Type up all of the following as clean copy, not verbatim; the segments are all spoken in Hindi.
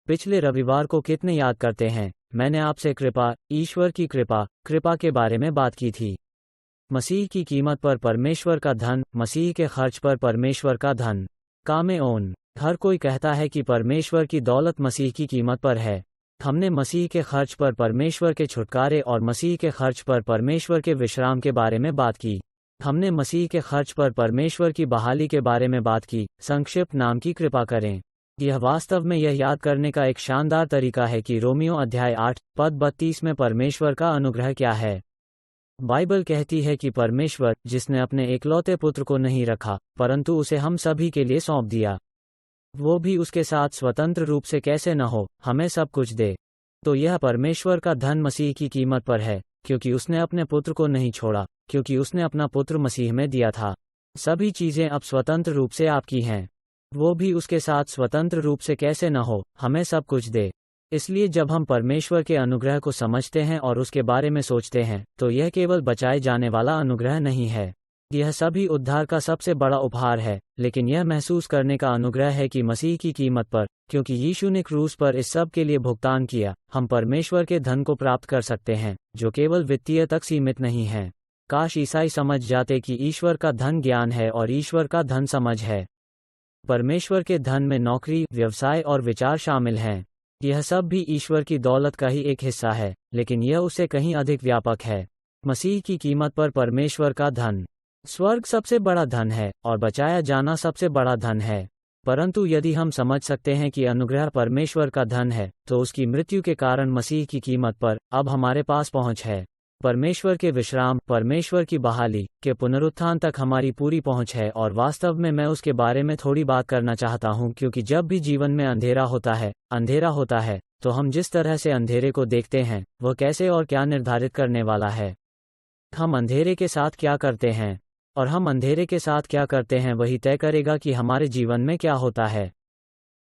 पिछले रविवार को कितने याद करते हैं, मैंने आपसे कृपा, ईश्वर की कृपा के बारे में बात की थी। मसीह की कीमत पर परमेश्वर का धन, मसीह के खर्च पर परमेश्वर का धन। कामेओन। हर कोई कहता है कि परमेश्वर की दौलत मसीह की कीमत पर है। हमने मसीह के खर्च पर परमेश्वर के छुटकारे और मसीह के खर्च पर परमेश्वर के विश्राम के बारे में बात की। हमने मसीह के खर्च पर परमेश्वर की बहाली के बारे में बात की। संक्षिप्त नाम की कृपा करें। यह वास्तव में यह याद करने का एक शानदार तरीका है कि रोमियो अध्याय 8 पद 32 में परमेश्वर का अनुग्रह क्या है। बाइबल कहती है कि परमेश्वर, जिसने अपने एकलौते पुत्र को नहीं रखा परंतु उसे हम सभी के लिए सौंप दिया, वो भी उसके साथ स्वतंत्र रूप से कैसे न हो, हमें सब कुछ दे। तो यह परमेश्वर का धन मसीह की कीमत पर है, क्योंकि उसने अपने पुत्र को नहीं छोड़ा, क्योंकि उसने अपना पुत्र मसीह में दिया था। सभी चीजें अब स्वतंत्र रूप से आपकी हैं। वो भी उसके साथ स्वतंत्र रूप से कैसे न हो, हमें सब कुछ दे। इसलिए जब हम परमेश्वर के अनुग्रह को समझते हैं और उसके बारे में सोचते हैं, तो यह केवल बचाए जाने वाला अनुग्रह नहीं है। यह सभी उद्धार का सबसे बड़ा उपहार है, लेकिन यह महसूस करने का अनुग्रह है कि मसीह की कीमत पर, क्योंकि यीशु ने क्रूस पर इस सब के लिए भुगतान किया, हम परमेश्वर के धन को प्राप्त कर सकते हैं, जो केवल वित्तीय तक सीमित नहीं है। काश ईसाई समझ जाते कि ईश्वर का धन ज्ञान है और ईश्वर का धन समझ है। परमेश्वर के धन में नौकरी, व्यवसाय और विचार शामिल हैं। यह सब भी ईश्वर की दौलत का ही एक हिस्सा है, लेकिन यह उससे कहीं अधिक व्यापक है। मसीह की कीमत पर परमेश्वर का धन। स्वर्ग सबसे बड़ा धन है और बचाया जाना सबसे बड़ा धन है। परंतु यदि हम समझ सकते हैं कि अनुग्रह परमेश्वर का धन है, तो उसकी मृत्यु के कारण मसीह की कीमत पर अब हमारे पास पहुंच है। परमेश्वर के विश्राम, परमेश्वर की बहाली के पुनरुत्थान तक हमारी पूरी पहुंच है। और वास्तव में मैं उसके बारे में थोड़ी बात करना चाहता हूं, क्योंकि जब भी जीवन में अंधेरा होता है, तो हम जिस तरह से अंधेरे को देखते हैं, वह कैसे और क्या निर्धारित करने वाला है। हम अंधेरे के साथ क्या करते हैं और हम अंधेरे के साथ क्या करते हैं, वही तय करेगा कि हमारे जीवन में क्या होता है।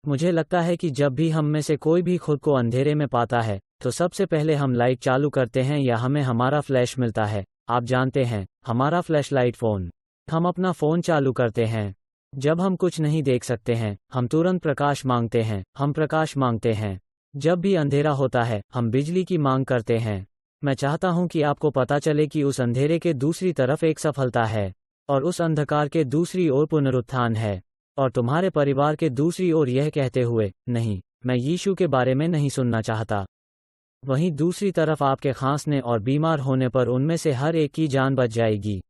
मुझे लगता है कि जब भी हम में से कोई भी खुद को अंधेरे में पाता है, तो सबसे पहले हम लाइट चालू करते हैं या हमें हमारा फ्लैश मिलता है। आप जानते हैं, हमारा फ्लैशलाइट फ़ोन। हम अपना फ़ोन चालू करते हैं। जब हम कुछ नहीं देख सकते हैं, हम तुरंत प्रकाश मांगते हैं। हम प्रकाश मांगते हैं। जब भी अंधेरा होता है, हम बिजली की मांग करते हैं। मैं चाहता हूं कि आपको पता चले कि उस अंधेरे के दूसरी तरफ एक सफलता है, और उस अंधकार के दूसरी ओर पुनरुत्थान है। और तुम्हारे परिवार के दूसरी ओर यह कहते हुए, नहीं, मैं यीशु के बारे में नहीं सुनना चाहता। वहीं दूसरी तरफ आपके खांसने और बीमार होने पर उनमें से हर एक की जान बच जाएगी।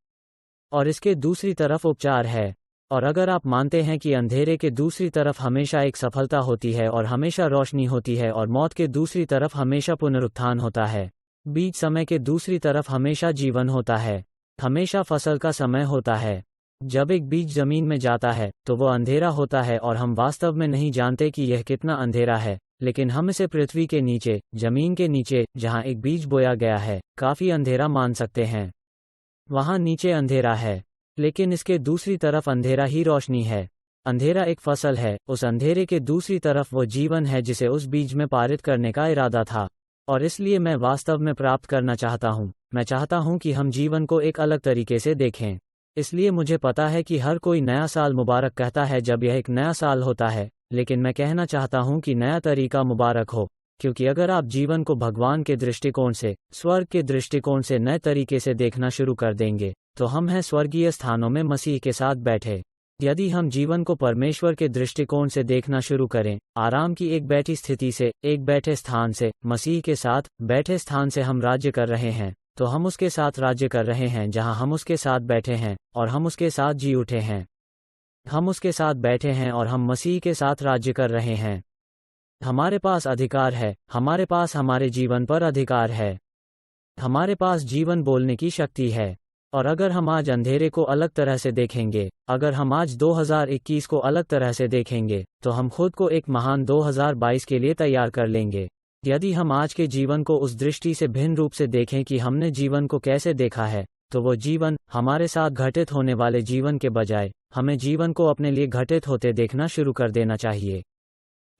और इसके दूसरी तरफ उपचार है। और अगर आप मानते हैं कि अंधेरे के दूसरी तरफ हमेशा एक सफलता होती है और हमेशा रोशनी होती है, और मौत के दूसरी तरफ हमेशा पुनरुत्थान होता है, बीच समय के दूसरी तरफ हमेशा जीवन होता है, हमेशा फसल का समय होता है। जब एक बीज जमीन में जाता है, तो वह अंधेरा होता है और हम वास्तव में नहीं जानते कि यह कितना अंधेरा है, लेकिन हम इसे पृथ्वी के नीचे, जमीन के नीचे, जहां एक बीज बोया गया है, काफी अंधेरा मान सकते हैं। वहां नीचे अंधेरा है, लेकिन इसके दूसरी तरफ अंधेरा ही रोशनी है। अंधेरा एक फसल है, उस अंधेरे के दूसरी तरफ वो जीवन है जिसे उस बीज में पारित करने का इरादा था। और इसलिए मैं वास्तव में प्राप्त करना चाहता हूं। मैं चाहता हूं कि हम जीवन को एक अलग तरीके से देखें। इसलिए मुझे पता है कि हर कोई नया साल मुबारक कहता है जब यह एक नया साल होता है, लेकिन मैं कहना चाहता हूं कि नया तरीका मुबारक हो, क्योंकि अगर आप जीवन को भगवान के दृष्टिकोण से, स्वर्ग के दृष्टिकोण से नए तरीके से देखना शुरू कर देंगे, तो हम हैं स्वर्गीय स्थानों में मसीह के साथ बैठे। यदि हम जीवन को परमेश्वर के दृष्टिकोण से देखना शुरू करें, आराम की एक बैठी स्थिति से, एक बैठे स्थान से, मसीह के साथ बैठे स्थान से हम राज्य कर रहे हैं, तो हम उसके साथ राज्य कर रहे हैं जहां हम उसके साथ बैठे हैं और हम उसके साथ जी उठे हैं। हम उसके साथ बैठे हैं और हम मसीह के साथ राज्य कर रहे हैं। हमारे पास अधिकार है, हमारे पास हमारे जीवन पर अधिकार है, हमारे पास जीवन बोलने की शक्ति है। और अगर हम आज अंधेरे को अलग तरह से देखेंगे, अगर हम आज 2021 को अलग तरह से देखेंगे, तो हम खुद को एक महान 2022 के लिए तैयार कर लेंगे। यदि हम आज के जीवन को उस दृष्टि से भिन्न रूप से देखें कि हमने जीवन को कैसे देखा है, तो वो जीवन, हमारे साथ घटित होने वाले जीवन के बजाय, हमें जीवन को अपने लिए घटित होते देखना शुरू कर देना चाहिए।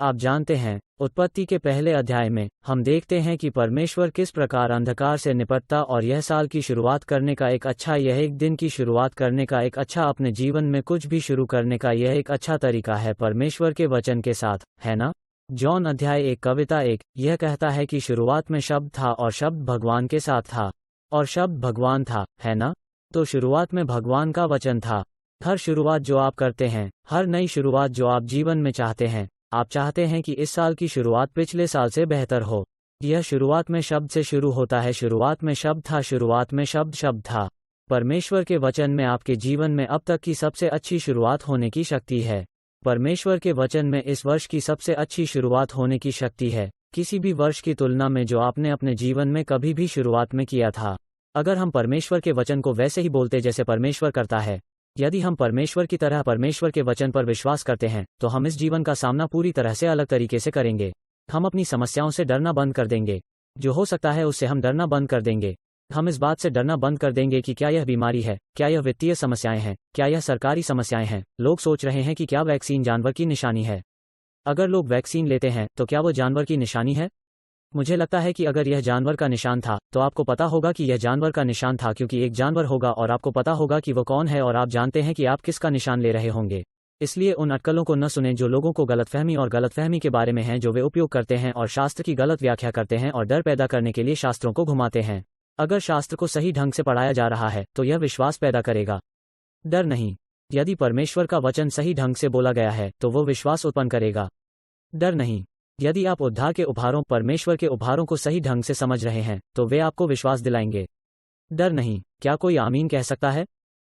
आप जानते हैं, उत्पत्ति के पहले अध्याय में हम देखते हैं कि परमेश्वर किस प्रकार अंधकार से निपटता, और यह साल की शुरुआत करने का एक अच्छा, यह एक दिन की शुरुआत करने का एक अच्छा, अपने जीवन में कुछ भी शुरू करने का यह एक अच्छा तरीका है परमेश्वर के वचन के साथ, है ना? जॉन अध्याय 1 कविता 1 यह कहता है कि शुरुआत में शब्द था और शब्द भगवान के साथ था और शब्द भगवान था, है ना? तो शुरुआत में भगवान का वचन था। हर शुरुआत जो आप करते हैं, हर नई शुरुआत जो आप जीवन में चाहते हैं, आप चाहते हैं कि इस साल की शुरुआत पिछले साल से बेहतर हो। यह शुरुआत में शब्द से शुरू होता है। शुरुआत में शब्द था, शुरुआत में शब्द था। परमेश्वर के वचन में आपके जीवन में अब तक की सबसे अच्छी शुरुआत होने की शक्ति है। परमेश्वर के वचन में इस वर्ष की सबसे अच्छी शुरुआत होने की शक्ति है, किसी भी वर्ष की तुलना में जो आपने अपने जीवन में कभी भी शुरुआत में किया था। अगर हम परमेश्वर के वचन को वैसे ही बोलते जैसे परमेश्वर करता है, यदि हम परमेश्वर की तरह परमेश्वर के वचन पर विश्वास करते हैं, तो हम इस जीवन का सामना पूरी तरह से अलग तरीके से करेंगे। हम अपनी समस्याओं से डरना बंद कर देंगे। जो हो सकता है उससे हम डरना बंद कर देंगे। हम इस बात से डरना बंद कर देंगे कि क्या यह बीमारी है, क्या यह वित्तीय समस्याएं हैं, क्या यह सरकारी समस्याएं हैं। लोग सोच रहे हैं कि क्या वैक्सीन जानवर की निशानी है। अगर लोग वैक्सीन लेते हैं तो क्या वो जानवर की निशानी है? मुझे लगता है कि अगर यह जानवर का निशान था तो आपको पता होगा कि यह जानवर का निशान था, क्योंकि एक जानवर होगा और आपको पता होगा कि वो कौन है और आप जानते हैं कि आप किसका निशान ले रहे होंगे। इसलिए उन अटकलों को न सुनें जो लोगों को गलतफहमी और गलतफहमी के बारे में हैं, जो वे उपयोग करते हैं और शास्त्र की गलत व्याख्या करते हैं और डर पैदा करने के लिए शास्त्रों को घुमाते हैं। अगर शास्त्र को सही ढंग से पढ़ाया जा रहा है तो यह विश्वास पैदा करेगा, डर नहीं। यदि परमेश्वर का वचन सही ढंग से बोला गया है तो वो विश्वास उत्पन्न करेगा, डर नहीं। यदि आप उद्धार के उपहारों, परमेश्वर के उपहारों को सही ढंग से समझ रहे हैं तो वे आपको विश्वास दिलाएंगे, डर नहीं। क्या कोई आमीन कह सकता है?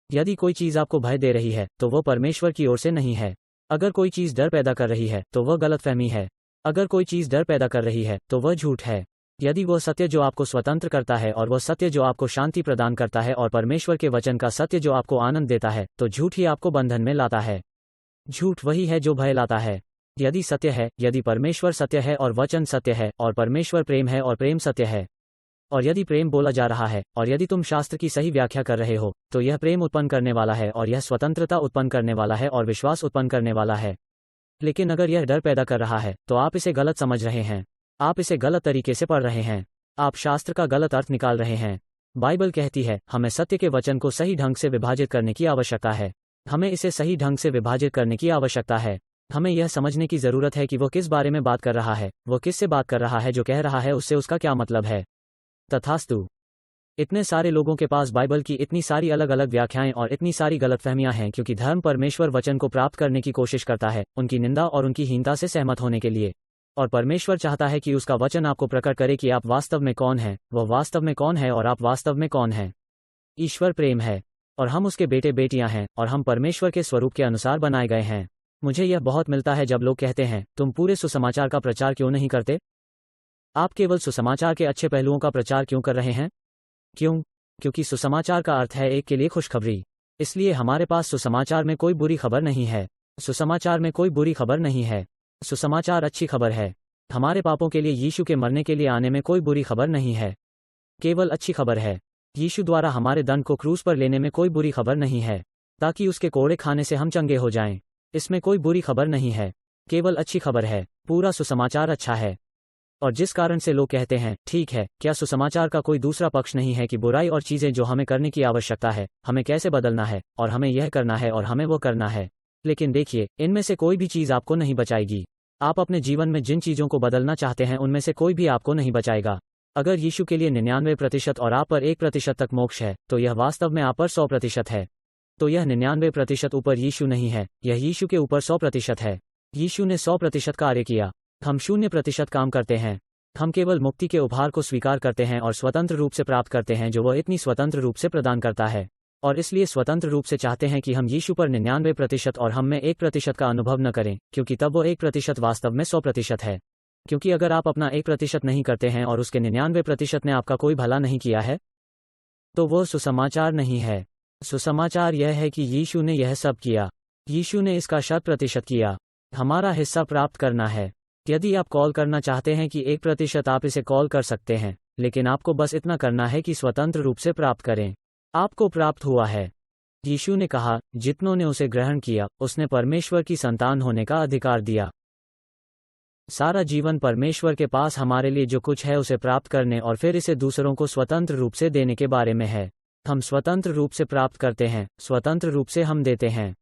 यदि कोई चीज़ आपको भय दे रही है तो वह परमेश्वर की ओर से नहीं है। अगर कोई चीज़ डर पैदा कर रही है तो वह गलतफहमी है। अगर कोई चीज़ डर पैदा कर रही है तो वह झूठ है। यदि वह सत्य जो आपको स्वतंत्र करता है और वह सत्य जो आपको शांति प्रदान करता है और परमेश्वर के वचन का सत्य जो आपको आनंद देता है, तो झूठ ही आपको बंधन में लाता है। झूठ वही है जो भय लाता है। यदि सत्य है, यदि परमेश्वर सत्य है और वचन सत्य है और परमेश्वर प्रेम है और प्रेम सत्य है, और यदि प्रेम बोला जा रहा है और यदि तुम शास्त्र की सही व्याख्या कर रहे हो, तो यह प्रेम उत्पन्न करने वाला है और यह स्वतंत्रता उत्पन्न करने वाला है और विश्वास उत्पन्न करने वाला है। लेकिन अगर यह डर पैदा कर रहा है तो आप इसे गलत समझ रहे हैं। आप इसे गलत तरीके से पढ़ रहे हैं। आप शास्त्र का गलत अर्थ निकाल रहे हैं। बाइबल कहती है हमें सत्य के वचन को सही ढंग से विभाजित करने की आवश्यकता है। हमें इसे सही ढंग से विभाजित करने की आवश्यकता है। हमें यह समझने की जरूरत है कि वो किस बारे में बात कर रहा है, वो किससे बात कर रहा है, जो कह रहा है उससे उसका क्या मतलब है। तथास्तु। इतने सारे लोगों के पास बाइबल की इतनी सारी अलग अलग व्याख्याएं और इतनी सारी गलतफहमियां हैं, क्योंकि धर्म परमेश्वर वचन को प्राप्त करने की कोशिश करता है उनकी निंदा और उनकी हीनता से सहमत होने के लिए। और परमेश्वर चाहता है कि उसका वचन आपको प्रकट करे कि आप वास्तव में कौन हैं, वह वास्तव में कौन है और आप वास्तव में कौन हैं। ईश्वर प्रेम है और हम उसके बेटे बेटियां हैं और हम परमेश्वर के स्वरूप के अनुसार बनाए गए हैं। मुझे यह बहुत मिलता है जब लोग कहते हैं तुम पूरे सुसमाचार का प्रचार क्यों नहीं करते? आप केवल सुसमाचार के अच्छे पहलुओं का प्रचार क्यों कर रहे हैं? क्यों? क्योंकि सुसमाचार का अर्थ है एक के लिए खुशखबरी। इसलिए हमारे पास सुसमाचार में कोई बुरी खबर नहीं है। सुसमाचार में कोई बुरी खबर नहीं है। सुसमाचार अच्छी खबर है। हमारे पापों के लिए यीशु के मरने के लिए आने में कोई बुरी खबर नहीं है, केवल अच्छी खबर है। यीशु द्वारा हमारे दंड को क्रूस पर लेने में कोई बुरी खबर नहीं है, ताकि उसके कोड़े खाने से हम चंगे हो जाएं। इसमें कोई बुरी खबर नहीं है, केवल अच्छी खबर है। पूरा सुसमाचार अच्छा है। और जिस कारण से लोग कहते हैं ठीक है, क्या सुसमाचार का कोई दूसरा पक्ष नहीं है कि बुराई और चीजें जो हमें करने की आवश्यकता है, हमें कैसे बदलना है और हमें यह करना है और हमें वो करना है। लेकिन देखिए, इनमें से कोई भी चीज आपको नहीं बचाएगी। आप अपने जीवन में जिन चीजों को बदलना चाहते हैं उनमें से कोई भी आपको नहीं बचाएगा। अगर यीशु के लिए 99% और आप पर 1% तक मोक्ष है, तो यह वास्तव में आप पर 100% है। तो यह 99% ऊपर यीशु नहीं है, यह यीशु के ऊपर 100% है। यीशु ने 100% कार्य किया। हम 0% काम करते हैं। हम केवल मुक्ति के उपहार को स्वीकार करते हैं और स्वतंत्र रूप से प्राप्त करते हैं जो वह इतनी स्वतंत्र रूप से प्रदान करता है। और इसलिए स्वतंत्र रूप से चाहते हैं कि हम यीशु पर 99% और हम में 1% का अनुभव न करें, क्योंकि तब वो 1% वास्तव में 100% है। क्योंकि अगर आप अपना 1% नहीं करते हैं और उसके 99% ने आपका कोई भला नहीं किया है, तो वो सुसमाचार नहीं है। सुसमाचार यह है कि यीशु ने यह सब किया। यीशु ने इसका 100% किया। हमारा हिस्सा प्राप्त करना है। यदि आप कॉल करना चाहते हैं कि 1% आप इसे कॉल कर सकते हैं, लेकिन आपको बस इतना करना है कि स्वतंत्र रूप से प्राप्त करें। आपको प्राप्त हुआ है। यीशु ने कहा, जितनों ने उसे ग्रहण किया उसने परमेश्वर की संतान होने का अधिकार दिया। सारा जीवन परमेश्वर के पास हमारे लिए जो कुछ है उसे प्राप्त करने और फिर इसे दूसरों को स्वतंत्र रूप से देने के बारे में है। हम स्वतंत्र रूप से प्राप्त करते हैं, स्वतंत्र रूप से हम देते हैं।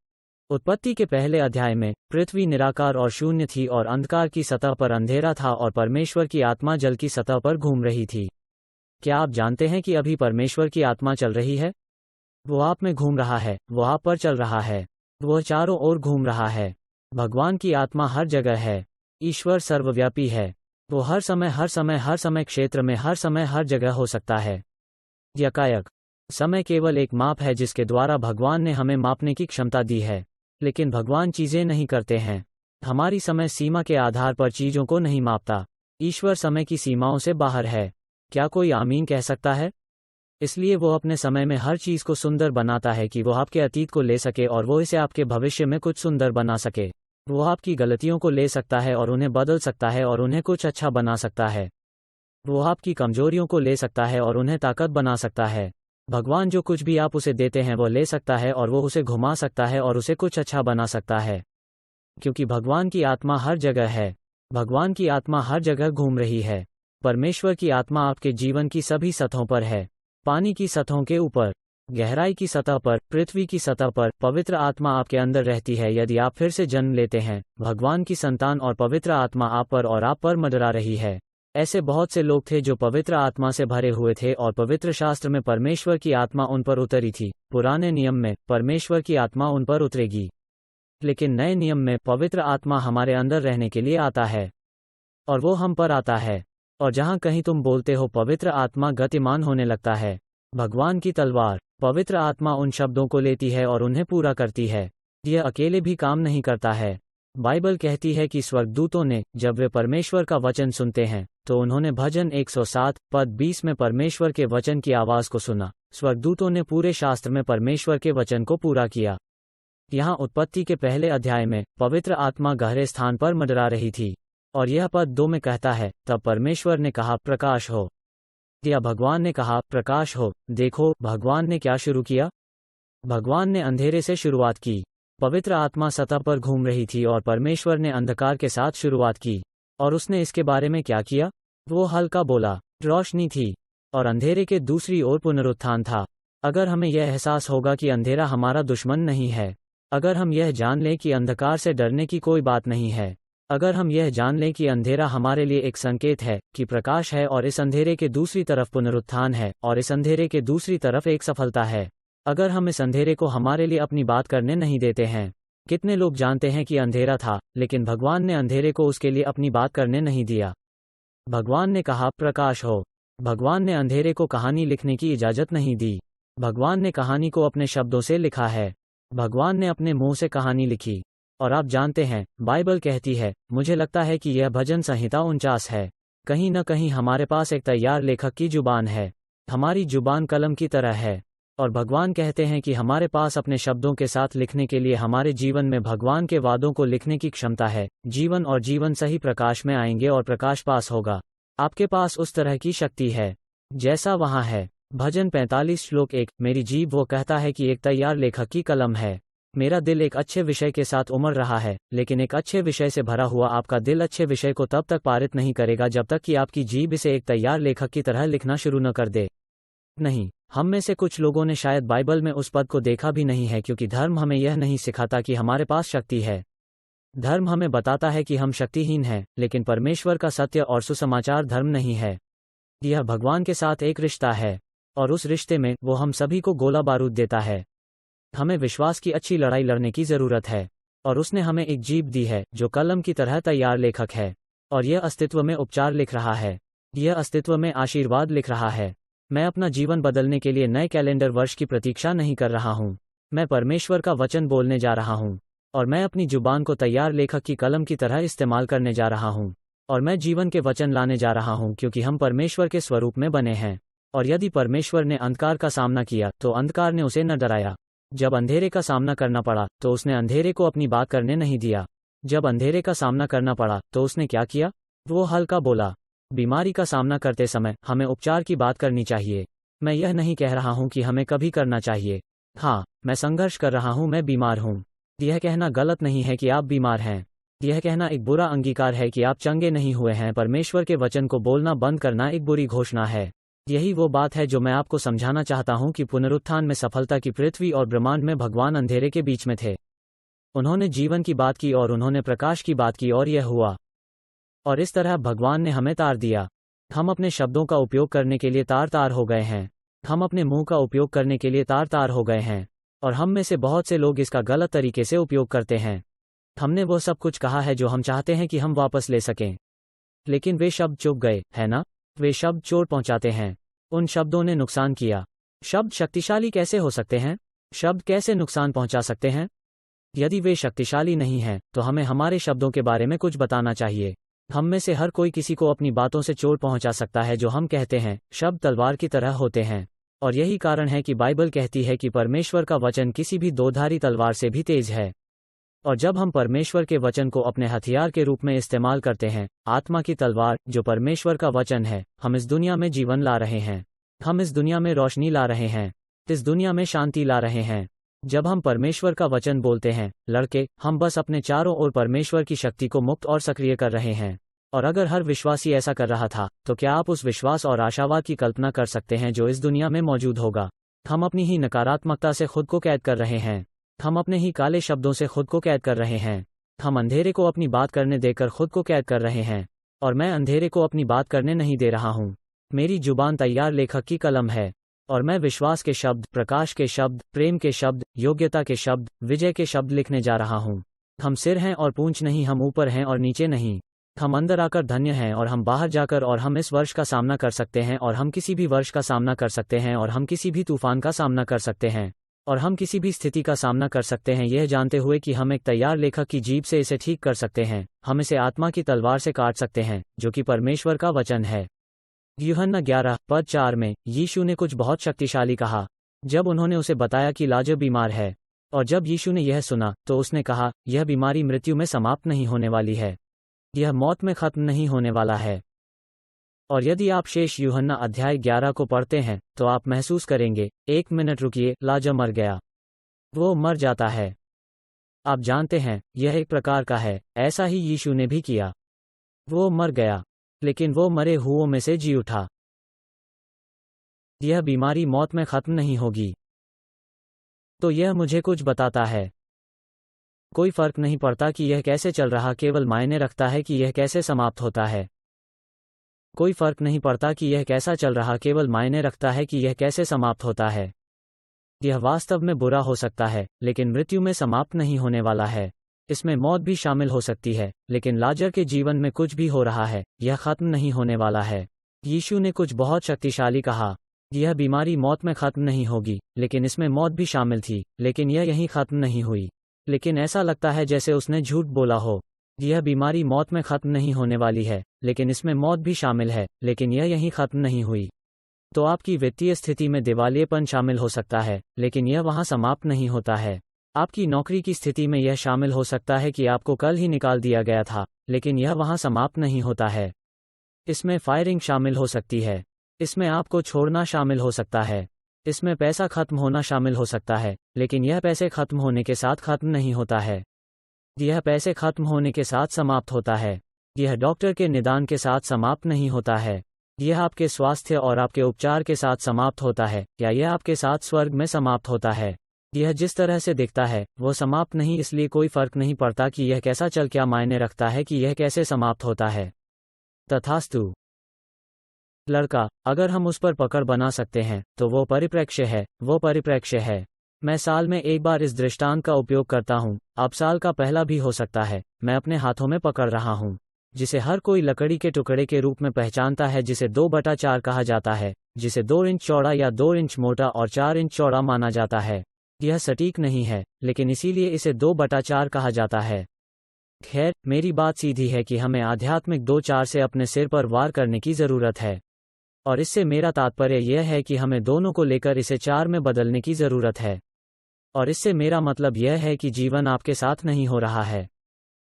उत्पत्ति के पहले अध्याय में पृथ्वी निराकार और शून्य थी और अंधकार की सतह पर अंधेरा था और परमेश्वर की आत्मा जल की सतह पर घूम रही थी। क्या आप जानते हैं कि अभी परमेश्वर की आत्मा चल रही है? वो आप में घूम रहा है, वो आप पर चल रहा है, वो चारों ओर घूम रहा है। भगवान की आत्मा हर जगह है। ईश्वर सर्वव्यापी है। वो हर समय क्षेत्र में हर जगह हो सकता है। यकायक समय केवल एक माप है जिसके द्वारा भगवान ने हमें मापने की क्षमता दी है, लेकिन भगवान चीजें नहीं करते हैं। हमारी समय सीमा के आधार पर चीजों को नहीं मापता। ईश्वर समय की सीमाओं से बाहर है। क्या कोई आमीन कह सकता है? इसलिए वो अपने समय में हर चीज को सुंदर बनाता है कि वो आपके अतीत को ले सके और वो इसे आपके भविष्य में कुछ सुंदर बना सके। वो आपकी गलतियों को ले सकता है और उन्हें बदल सकता है और उन्हें कुछ अच्छा बना सकता है। वो आपकी कमजोरियों को ले सकता है और उन्हें ताकत बना सकता है। भगवान जो कुछ भी आप उसे देते हैं वो ले सकता है और वो उसे घुमा सकता है और उसे कुछ अच्छा बना सकता है। क्योंकि भगवान की आत्मा हर जगह है। भगवान की आत्मा हर जगह घूम रही है। परमेश्वर की आत्मा आपके जीवन की सभी सतहों पर है। पानी की सतहों के ऊपर, गहराई की सतह पर, पृथ्वी की सतह पर पवित्र आत्मा आपके अंदर रहती है। यदि आप फिर से जन्म लेते हैं, भगवान की संतान और पवित्र आत्मा आप पर और आप पर मंडरा रही है। ऐसे बहुत से लोग थे जो पवित्र आत्मा से भरे हुए थे और पवित्र शास्त्र में परमेश्वर की आत्मा उन पर उतरी थी। पुराने नियम में परमेश्वर की आत्मा उन पर उतरेगी, लेकिन नए नियम में पवित्र आत्मा हमारे अंदर रहने के लिए आता है और वो हम पर आता है। और जहाँ कहीं तुम बोलते हो पवित्र आत्मा गतिमान होने लगता है। भगवान की तलवार पवित्र आत्मा उन शब्दों को लेती है और उन्हें पूरा करती है। यह अकेले भी काम नहीं करता है। बाइबल कहती है कि स्वर्गदूतों ने जब वे परमेश्वर का वचन सुनते हैं तो उन्होंने भजन 107 पद 20 में परमेश्वर के वचन की आवाज को सुना। स्वर्गदूतों ने पूरे शास्त्र में परमेश्वर के वचन को पूरा किया। यहाँ उत्पत्ति के पहले अध्याय में पवित्र आत्मा गहरे स्थान पर मंडरा रही थी और यह पद 2 में कहता है, तब परमेश्वर ने कहा प्रकाश हो, या भगवान ने कहा प्रकाश हो। देखो भगवान ने क्या शुरू किया। भगवान ने अंधेरे से शुरुआत की। पवित्र आत्मा सतह पर घूम रही थी और परमेश्वर ने अंधकार के साथ शुरुआत की। और उसने इसके बारे में क्या किया? वो हल्का बोला, रोशनी थी, और अंधेरे के दूसरी ओर पुनरुत्थान था। अगर हमें यह एहसास होगा कि अंधेरा हमारा दुश्मन नहीं है, अगर हम यह जान लें कि अंधकार से डरने की कोई बात नहीं है, अगर हम यह जान लें कि अंधेरा हमारे लिए एक संकेत है कि प्रकाश है और इस अंधेरे के दूसरी तरफ पुनरुत्थान है और इस अंधेरे के दूसरी तरफ एक सफलता है, अगर हम इस अंधेरे को हमारे लिए अपनी बात करने नहीं देते हैं। कितने लोग जानते हैं कि अंधेरा था, लेकिन भगवान ने अंधेरे को उसके लिए अपनी बात करने नहीं दिया। भगवान ने कहा प्रकाश हो। भगवान ने अंधेरे को कहानी लिखने की इजाजत नहीं दी। भगवान ने कहानी को अपने शब्दों से लिखा है। भगवान ने अपने मुंह से कहानी लिखी। और आप जानते हैं, बाइबल कहती है, मुझे लगता है कि यह भजन संहिता 49 है, कहीं न कहीं हमारे पास एक तैयार लेखक की जुबान है। हमारी जुबान कलम की तरह है। और भगवान कहते हैं कि हमारे पास अपने शब्दों के साथ लिखने के लिए हमारे जीवन में भगवान के वादों को लिखने की क्षमता है। जीवन और जीवन सही प्रकाश में आएंगे और प्रकाश पास होगा। आपके पास उस तरह की शक्ति है जैसा वहाँ है। भजन 45 श्लोक 1, मेरी जीभ वो कहता है कि एक तैयार लेखक की कलम है। मेरा दिल एक अच्छे विषय के साथ उमड़ रहा है, लेकिन एक अच्छे विषय से भरा हुआ आपका दिल अच्छे विषय को तब तक पारित नहीं करेगा जब तक कि आपकी जीभ इसे एक तैयार लेखक की तरह लिखना शुरू न कर दे। नहीं, हम में से कुछ लोगों ने शायद बाइबल में उस पद को देखा भी नहीं है, क्योंकि धर्म हमें यह नहीं सिखाता कि हमारे पास शक्ति है। धर्म हमें बताता है कि हम शक्तिहीन हैं, लेकिन परमेश्वर का सत्य और सुसमाचार धर्म नहीं है। यह भगवान के साथ एक रिश्ता है, और उस रिश्ते में वो हम सभी को गोला बारूद देता है। हमें विश्वास की अच्छी लड़ाई लड़ने की जरूरत है, और उसने हमें एक जीभ दी है जो कलम की तरह तैयार लेखक है, और यह अस्तित्व में उपचार लिख रहा है, यह अस्तित्व में आशीर्वाद लिख रहा है। मैं अपना जीवन बदलने के लिए नए कैलेंडर वर्ष की प्रतीक्षा नहीं कर रहा हूँ। मैं परमेश्वर का वचन बोलने जा रहा हूँ, और मैं अपनी जुबान को तैयार लेखक की कलम की तरह इस्तेमाल करने जा रहा हूँ, और मैं जीवन के वचन लाने जा रहा हूँ, क्योंकि हम परमेश्वर के स्वरूप में बने हैं। और यदि परमेश्वर ने अंधकार का सामना किया तो अंधकार ने उसे न डराया। जब अंधेरे का सामना करना पड़ा तो उसने अंधेरे को अपनी बात करने नहीं दिया। जब अंधेरे का सामना करना पड़ा तो उसने क्या किया? वो हल्का बोला। बीमारी का सामना करते समय हमें उपचार की बात करनी चाहिए। मैं यह नहीं कह रहा हूँ कि हमें कभी करना चाहिए। हाँ, मैं संघर्ष कर रहा हूँ, मैं बीमार हूँ। यह कहना गलत नहीं है कि आप बीमार हैं। यह कहना एक बुरा अंगीकार है कि आप चंगे नहीं हुए हैं। परमेश्वर के वचन को बोलना बंद करना एक बुरी घोषणा है। यही वो बात है जो मैं आपको समझाना चाहता हूँ कि पुनरुत्थान में सफलता की पृथ्वी और ब्रह्मांड में भगवान अंधेरे के बीच में थे। उन्होंने जीवन की बात की और उन्होंने प्रकाश की बात की और यह हुआ। और इस तरह भगवान ने हमें तार दिया। हम अपने शब्दों का उपयोग करने के लिए तार तार हो गए हैं। हम अपने मुंह का उपयोग करने के लिए तार तार हो गए हैं। और हम में से बहुत से लोग इसका गलत तरीके से उपयोग करते हैं। हमने वो सब कुछ कहा है जो हम चाहते हैं कि हम वापस ले सकें, लेकिन वे शब्द चुप गए, है ना? वे शब्द चोट पहुंचाते हैं। उन शब्दों ने नुकसान किया। शब्द शक्तिशाली कैसे हो सकते हैं? शब्द कैसे नुकसान पहुंचा सकते हैं? यदि वे शक्तिशाली नहीं हैं, तो हमें हमारे शब्दों के बारे में कुछ बताना चाहिए। हम में से हर कोई किसी को अपनी बातों से चोट पहुंचा सकता है जो हम कहते हैं। शब्द तलवार की तरह होते हैं, और यही कारण है कि बाइबल कहती है कि परमेश्वर का वचन किसी भी दोधारी तलवार से भी तेज है। और जब हम परमेश्वर के वचन को अपने हथियार के रूप में इस्तेमाल करते हैं, आत्मा की तलवार जो परमेश्वर का वचन है, हम इस दुनिया में जीवन ला रहे हैं। हम इस दुनिया में रोशनी ला रहे हैं। इस दुनिया में शांति ला रहे हैं। जब हम परमेश्वर का वचन बोलते हैं, लड़के, हम बस अपने चारों ओर परमेश्वर की शक्ति को मुक्त और सक्रिय कर रहे हैं। और अगर हर विश्वासी ऐसा कर रहा था, तो क्या आप उस विश्वास और आशावाद की कल्पना कर सकते हैं जो इस दुनिया में मौजूद होगा? हम अपनी ही नकारात्मकता से खुद को कैद कर रहे हैं। हम अपने ही काले शब्दों से खुद को कैद कर रहे हैं। हम अंधेरे को अपनी बात करने देकर खुद को कैद कर रहे हैं। और मैं अंधेरे को अपनी बात करने नहीं दे रहा हूँ। मेरी जुबान तैयार लेखक की कलम है, और मैं विश्वास के शब्द, प्रकाश के शब्द, प्रेम के शब्द, योग्यता के शब्द, विजय के शब्द लिखने जा रहा हूँ। हम सिर हैं और पूंछ नहीं, हम ऊपर हैं और नीचे नहीं। हम अंदर आकर धन्य हैं और हम बाहर जाकर, और हम इस वर्ष का सामना कर सकते हैं, और हम किसी भी वर्ष का सामना कर सकते हैं, और हम किसी भी तूफान का सामना कर सकते हैं, और हम किसी भी स्थिति का सामना कर सकते हैं, यह जानते हुए कि हम एक तैयार लेखक की जीभ से इसे ठीक कर सकते हैं। हम इसे आत्मा की तलवार से काट सकते हैं, जो कि परमेश्वर का वचन है। यूहन्ना 11:4 में यीशु ने कुछ बहुत शक्तिशाली कहा जब उन्होंने उसे बताया कि लाजर बीमार है। और जब यीशु ने यह सुना, तो उसने कहा, यह बीमारी मृत्यु में समाप्त नहीं होने वाली है। यह मौत में खत्म नहीं होने वाला है। और यदि आप शेष यूहन्ना अध्याय 11 को पढ़ते हैं, तो आप महसूस करेंगे, 1 मिनट रुकिए, लाजर मर गया। वो मर जाता है। आप जानते हैं, यह एक प्रकार का है, ऐसा ही यीशु ने भी किया। वो मर गया, लेकिन वो मरे हुओं में से जी उठा। यह बीमारी मौत में खत्म नहीं होगी। तो यह मुझे कुछ बताता है। कोई फर्क नहीं पड़ता कि यह कैसे चल रहा, केवल मायने रखता है कि यह कैसे समाप्त होता है। कोई फर्क नहीं पड़ता कि यह कैसा चल रहा, केवल मायने रखता है कि यह कैसे समाप्त होता है। यह वास्तव में बुरा हो सकता है, लेकिन मृत्यु में समाप्त नहीं होने वाला है। इसमें मौत भी शामिल हो सकती है, लेकिन लाजर के जीवन में कुछ भी हो रहा है, यह खत्म नहीं होने वाला है। यीशु ने कुछ बहुत शक्तिशाली कहा। यह बीमारी मौत में खत्म नहीं होगी, लेकिन इसमें मौत भी शामिल थी, लेकिन यह यहीं खत्म नहीं हुई। लेकिन ऐसा लगता है जैसे उसने झूठ बोला हो। यह बीमारी मौत में खत्म नहीं होने वाली है, लेकिन इसमें मौत भी शामिल है, लेकिन यह यहीं खत्म नहीं हुई। तो आपकी वित्तीय स्थिति में दिवालियेपन शामिल हो सकता है, लेकिन यह वहां समाप्त नहीं होता है। आपकी नौकरी की स्थिति में यह शामिल हो सकता है कि आपको कल ही निकाल दिया गया था, लेकिन यह वहां समाप्त नहीं होता है। इसमें फायरिंग शामिल हो सकती है। इसमें आपको छोड़ना शामिल हो सकता है। इसमें पैसा खत्म होना शामिल हो सकता है, लेकिन यह पैसे खत्म होने के साथ खत्म नहीं होता है। यह पैसे खत्म होने के साथ समाप्त होता है। यह डॉक्टर के निदान के साथ समाप्त नहीं होता है। यह आपके स्वास्थ्य और आपके उपचार के साथ समाप्त होता है, या यह आपके साथ स्वर्ग में समाप्त होता है। यह जिस तरह से दिखता है, वो समाप्त नहीं, इसलिए कोई फर्क नहीं पड़ता कि यह कैसा चल, क्या मायने रखता है कि यह कैसे समाप्त होता है। तथास्तु। लड़का, अगर हम उस पर पकड़ बना सकते हैं, तो वो परिप्रेक्ष्य है, वो परिप्रेक्ष्य है। मैं साल में एक बार इस दृष्टांत का उपयोग करता हूँ, अब साल का पहला भी हो सकता है। मैं अपने हाथों में पकड़ रहा हूँ, जिसे हर कोई लकड़ी के टुकड़े के रूप में पहचानता है, जिसे 2/4 कहा जाता है, जिसे 2 इंच चौड़ा या 2 इंच मोटा और 4 इंच चौड़ा माना जाता है। यह सटीक नहीं है, लेकिन इसीलिए इसे 2/4 कहा जाता है। खैर, मेरी बात सीधी है कि हमें आध्यात्मिक 2-4 से अपने सिर पर वार करने की जरूरत है। और इससे मेरा तात्पर्य यह है कि हमें दोनों को लेकर इसे 4 में बदलने की जरूरत है। और इससे मेरा मतलब यह है कि जीवन आपके साथ नहीं हो रहा है,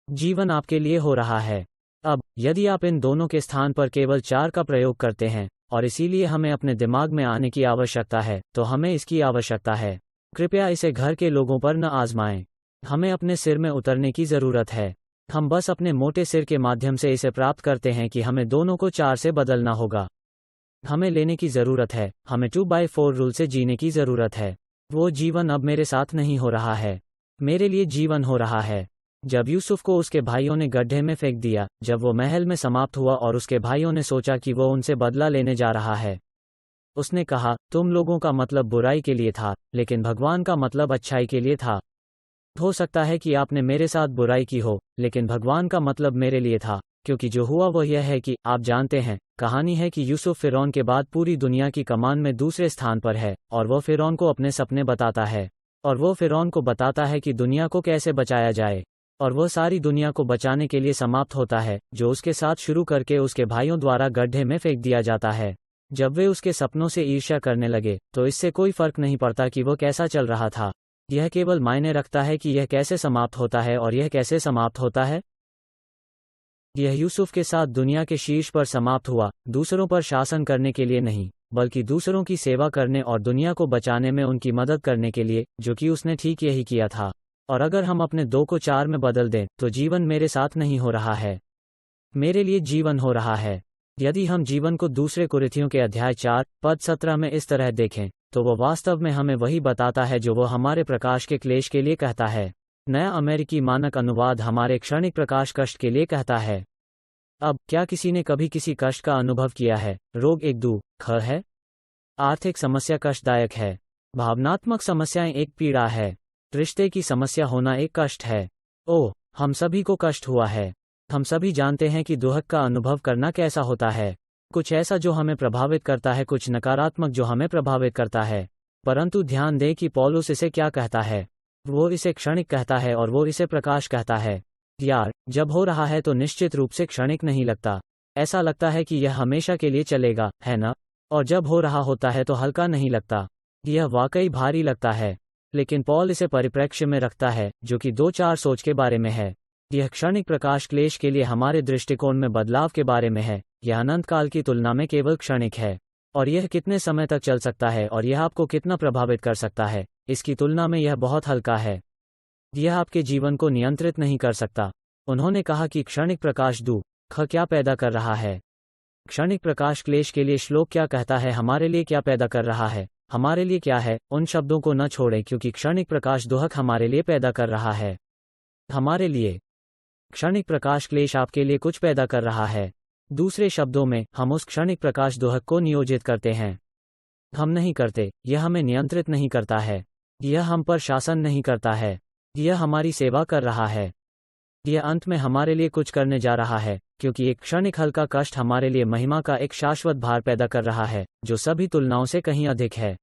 जीवन आपके लिए हो रहा है। अब, यदि आप इन दोनों के स्थान पर केवल 4 का प्रयोग करते हैं, और इसीलिए हमें अपने दिमाग में आने की आवश्यकता है, तो हमें इसकी आवश्यकता है। कृपया इसे घर के लोगों पर न आजमाएं। हमें अपने सिर में उतरने की जरूरत है। हम बस अपने मोटे सिर के माध्यम से इसे प्राप्त करते हैं कि हमें दोनों को 4 से बदलना होगा। हमें लेने की जरूरत है, हमें 2/4 रूल से जीने की जरूरत है। वो जीवन अब मेरे साथ नहीं हो रहा है। मेरे लिए जीवन हो रहा है। जब यूसुफ को उसके भाइयों ने गड्ढे में फेंक दिया, जब वो महल में समाप्त हुआ और उसके भाइयों ने सोचा कि वो उनसे बदला लेने जा रहा है, उसने कहा, तुम लोगों का मतलब बुराई के लिए था, लेकिन भगवान का मतलब अच्छाई के लिए था। हो सकता है कि आपने मेरे साथ बुराई की हो, लेकिन भगवान का मतलब मेरे लिए था, क्योंकि जो हुआ वो यह है कि आप जानते हैं, कहानी है कि यूसुफ फिरौन के बाद पूरी दुनिया की कमान में दूसरे स्थान पर है, और वो फिरौन को अपने सपने बताता है, और वो फिरौन को बताता है कि दुनिया को कैसे बचाया जाए, और वह सारी दुनिया को बचाने के लिए समाप्त होता है, जो उसके साथ शुरू करके उसके भाइयों द्वारा गड्ढे में फेंक दिया जाता है। जब वे उसके सपनों से ईर्ष्या करने लगे, तो इससे कोई फर्क नहीं पड़ता कि वो कैसा चल रहा था। यह केवल मायने रखता है कि यह कैसे समाप्त होता है, और यह कैसे समाप्त होता है। यह यूसुफ के साथ दुनिया के शीर्ष पर समाप्त हुआ, दूसरों पर शासन करने के लिए नहीं, बल्कि दूसरों की सेवा करने और दुनिया को बचाने में उनकी मदद करने के लिए, जो कि उसने ठीक यही किया था। और अगर हम अपने 2 को 4 में बदल दें, तो जीवन मेरे साथ नहीं हो रहा है, मेरे लिए जीवन हो रहा है। यदि हम जीवन को दूसरे कुरिन्थियों के अध्याय 4 पद 17 में इस तरह देखें, तो वो वास्तव में हमें वही बताता है जो वो हमारे प्रकाश के क्लेश के लिए कहता है। नया अमेरिकी मानक अनुवाद हमारे क्षणिक प्रकाश कष्ट के लिए कहता है। अब क्या किसी ने कभी किसी कष्ट का अनुभव किया है? रोग एक दुख है, आर्थिक समस्या कष्टदायक है, भावनात्मक समस्याएं एक पीड़ा है, रिश्ते की समस्या होना एक कष्ट है। ओह, हम सभी को कष्ट हुआ है। हम सभी जानते हैं कि दुख का अनुभव करना कैसा होता है। कुछ ऐसा जो हमें प्रभावित करता है, कुछ नकारात्मक जो हमें प्रभावित करता है। परंतु ध्यान दें कि पौलुस इसे क्या कहता है। वो इसे क्षणिक कहता है और वो इसे प्रकाश कहता है। यार, जब हो रहा है तो निश्चित रूप से क्षणिक नहीं लगता। ऐसा लगता है कि यह हमेशा के लिए चलेगा, है ना? और जब हो रहा होता है तो हल्का नहीं लगता, यह वाकई भारी लगता है। लेकिन पौल इसे परिप्रेक्ष्य में रखता है, जो कि 2-4 सोच के बारे में है। यह क्षणिक प्रकाश क्लेश के लिए हमारे दृष्टिकोण में बदलाव के बारे में है। यह अनंत काल की तुलना में केवल क्षणिक है, और यह कितने समय तक चल सकता है और यह आपको कितना प्रभावित कर सकता है, इसकी तुलना में यह बहुत हल्का है। यह आपके जीवन को नियंत्रित नहीं कर सकता। उन्होंने कहा कि क्षणिक प्रकाश दुख क्या पैदा कर रहा है। क्षणिक प्रकाश क्लेश के लिए श्लोक क्या कहता है, हमारे लिए क्या पैदा कर रहा है, हमारे लिए क्या है। उन शब्दों को न छोड़ें, क्योंकि क्षणिक प्रकाश दुख हमारे लिए पैदा कर रहा है। हमारे लिए क्षणिक प्रकाश क्लेश आपके लिए कुछ पैदा कर रहा है। दूसरे शब्दों में, हम उस क्षणिक प्रकाश दुख को नियोजित करते हैं। हम नहीं करते, यह हमें नियंत्रित नहीं करता है, यह हम पर शासन नहीं करता है, यह हमारी सेवा कर रहा है। यह अंत में हमारे लिए कुछ करने जा रहा है, क्योंकि एक क्षणिक हल्का कष्ट हमारे लिए महिमा का एक शाश्वत भार पैदा कर रहा है, जो सभी तुलनाओं से कहीं अधिक है।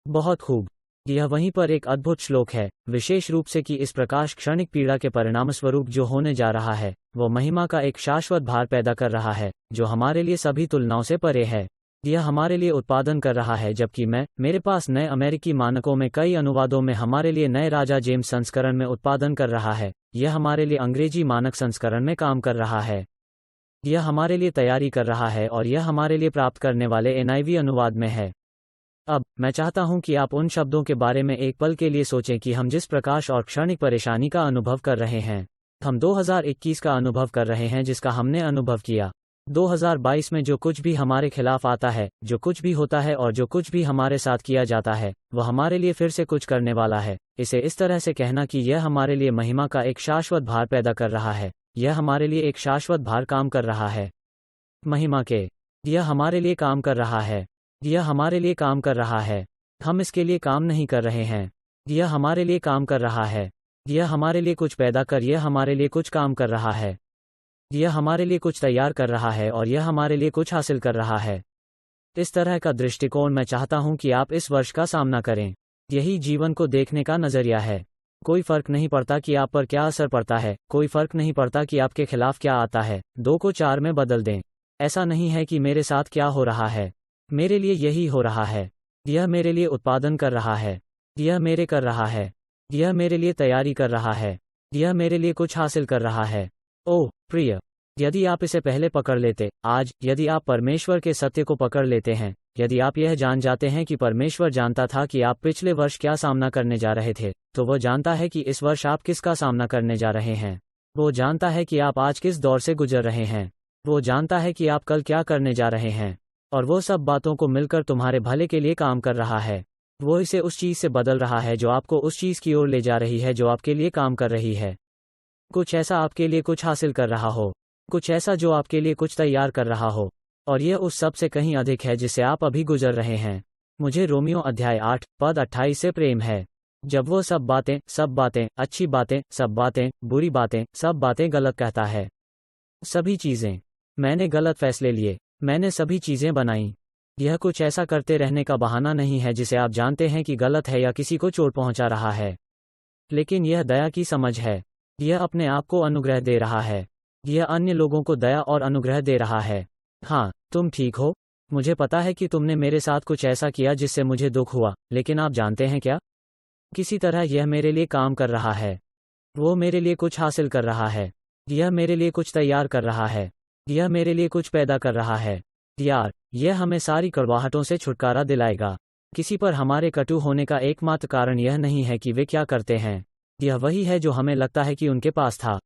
बहुत खूब। यह वहीं पर एक अद्भुत श्लोक है, विशेष रूप से कि इस प्रकाश क्षणिक पीड़ा के परिणामस्वरूप जो होने जा रहा है, वो महिमा का एक शाश्वत भार पैदा कर रहा है, जो हमारे लिए सभी तुलनाओं से परे है। यह हमारे लिए उत्पादन कर रहा है, जबकि मेरे पास नए अमेरिकी मानकों में कई अनुवादों में हमारे लिए नए राजा जेम्स संस्करण में उत्पादन कर रहा है। यह हमारे लिए अंग्रेजी मानक संस्करण में काम कर रहा है। यह हमारे लिए तैयारी कर रहा है, और यह हमारे लिए प्राप्त करने वाले NIV अनुवाद में है। अब मैं चाहता हूं कि आप उन शब्दों के बारे में एक पल के लिए सोचें कि हम जिस प्रकाश और क्षणिक परेशानी का अनुभव कर रहे हैं, हम 2021 का अनुभव कर रहे हैं, जिसका हमने अनुभव किया। 2022 में जो कुछ भी हमारे खिलाफ आता है, जो कुछ भी होता है और जो कुछ भी हमारे साथ किया जाता है, वह हमारे लिए फिर से कुछ करने वाला है। इसे इस तरह से कहना कि यह हमारे लिए महिमा का एक शाश्वत भार पैदा कर रहा है, यह हमारे लिए एक शाश्वत भार काम कर रहा है। महिमा के, यह हमारे लिए काम कर रहा है, यह हमारे लिए काम कर रहा है। हम इसके लिए काम नहीं कर रहे हैं, यह हमारे लिए काम कर रहा है। यह हमारे लिए कुछ पैदा कर, यह हमारे लिए कुछ काम कर रहा है, यह हमारे लिए कुछ तैयार कर रहा है, और यह हमारे लिए कुछ हासिल कर रहा है। इस तरह का दृष्टिकोण मैं चाहता हूं कि आप इस वर्ष का सामना करें। यही जीवन को देखने का नजरिया है। कोई फर्क नहीं पड़ता कि आप पर क्या असर पड़ता है, कोई फर्क नहीं पड़ता कि आपके खिलाफ क्या आता है। 2 को 4 में बदल दें। ऐसा नहीं है कि मेरे साथ क्या हो रहा है, मेरे लिए यही हो रहा है। यह मेरे लिए उत्पादन कर रहा है, यह मेरे कर रहा है, यह मेरे लिए तैयारी कर रहा है, यह मेरे लिए कुछ हासिल कर रहा है। ओह प्रिय, यदि आप इसे पहले पकड़ लेते, आज यदि आप परमेश्वर के सत्य को पकड़ लेते हैं, यदि आप यह जान जाते हैं कि परमेश्वर जानता था कि आप पिछले वर्ष क्या सामना करने जा रहे थे, तो वो जानता है कि इस वर्ष आप किसका सामना करने जा रहे हैं। वो जानता है कि आप आज किस दौर से गुजर रहे हैं, वो जानता है कि आप कल क्या करने जा रहे हैं, और वो सब बातों को मिलकर तुम्हारे भले के लिए काम कर रहा है। वो इसे उस चीज़ से बदल रहा है जो आपको उस चीज़ की ओर ले जा रही है जो आपके लिए काम कर रही है। कुछ ऐसा आपके लिए कुछ हासिल कर रहा हो, कुछ ऐसा जो आपके लिए कुछ तैयार कर रहा हो, और यह उस सब से कहीं अधिक है जिसे आप अभी गुजर रहे हैं। मुझे रोमियो अध्याय 8 पद 28 से प्रेम है। जब वो सब बातें, अच्छी बातें, सब बातें, बुरी बातें, सब बातें गलत कहता है। सभी चीज़ें, मैंने गलत फैसले लिए, मैंने सभी चीज़ें बनाई। यह कुछ ऐसा करते रहने का बहाना नहीं है जिसे आप जानते हैं कि गलत है या किसी को चोट पहुंचा रहा है, लेकिन यह दया की समझ है। यह अपने आप को अनुग्रह दे रहा है। यह अन्य लोगों को दया और अनुग्रह दे रहा है। हाँ, तुम ठीक हो। मुझे पता है कि तुमने मेरे साथ कुछ ऐसा किया जिससे मुझे दुख हुआ, लेकिन आप जानते हैं क्या? किसी तरह यह मेरे लिए काम कर रहा है। वो मेरे लिए कुछ हासिल कर रहा है। यह मेरे लिए कुछ तैयार कर रहा है। यह मेरे लिए कुछ पैदा कर रहा है। यार, यह हमें सारी कड़वाहटों से छुटकारा दिलाएगा। किसी पर हमारे कटु होने का एकमात्र कारण यह नहीं है कि वे क्या करते हैं। यह वही है जो हमें लगता है कि उनके पास था।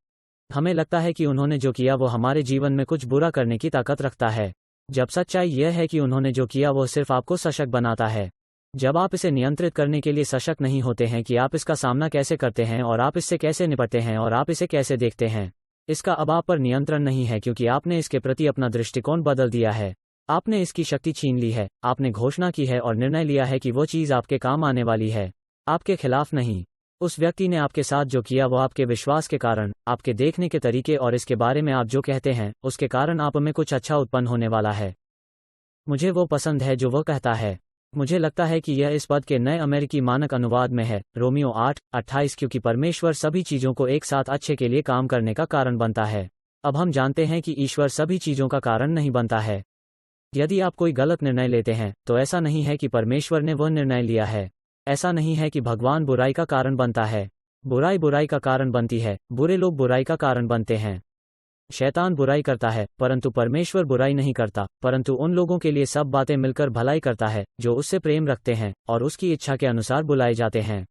हमें लगता है कि उन्होंने जो किया वो हमारे जीवन में कुछ बुरा करने की ताकत रखता है, जब सच्चाई यह है कि उन्होंने जो किया वो सिर्फ आपको सशक्त बनाता है। जब आप इसे नियंत्रित करने के लिए सशक्त नहीं होते हैं कि आप इसका सामना कैसे करते हैं और आप इससे कैसे निपटते हैं और आप इसे कैसे देखते हैं, इसका अब आप पर नियंत्रण नहीं है क्योंकि आपने इसके प्रति अपना दृष्टिकोण बदल दिया है। आपने इसकी शक्ति छीन ली है। आपने घोषणा की है और निर्णय लिया है कि वो चीज़ आपके काम आने वाली है, आपके खिलाफ नहीं। उस व्यक्ति ने आपके साथ जो किया वो आपके विश्वास के कारण, आपके देखने के तरीके और इसके बारे में आप जो कहते हैं उसके कारण आप में कुछ अच्छा उत्पन्न होने वाला है। मुझे वो पसंद है जो वो कहता है। मुझे लगता है कि यह इस पद के नए अमेरिकी मानक अनुवाद में है, रोमियो 8:28, क्योंकि परमेश्वर सभी चीज़ों को एक साथ अच्छे के लिए काम करने का कारण बनता है। अब हम जानते हैं कि ईश्वर सभी चीज़ों का कारण नहीं बनता है। यदि आप कोई गलत निर्णय लेते हैं तो ऐसा नहीं है कि परमेश्वर ने वह निर्णय लिया है। ऐसा नहीं है कि भगवान बुराई का कारण बनता है। बुराई बुराई का कारण बनती है। बुरे लोग बुराई का कारण बनते हैं। शैतान बुराई करता है, परंतु परमेश्वर बुराई नहीं करता, परंतु उन लोगों के लिए सब बातें मिलकर भलाई करता है जो उससे प्रेम रखते हैं और उसकी इच्छा के अनुसार बुलाए जाते हैं।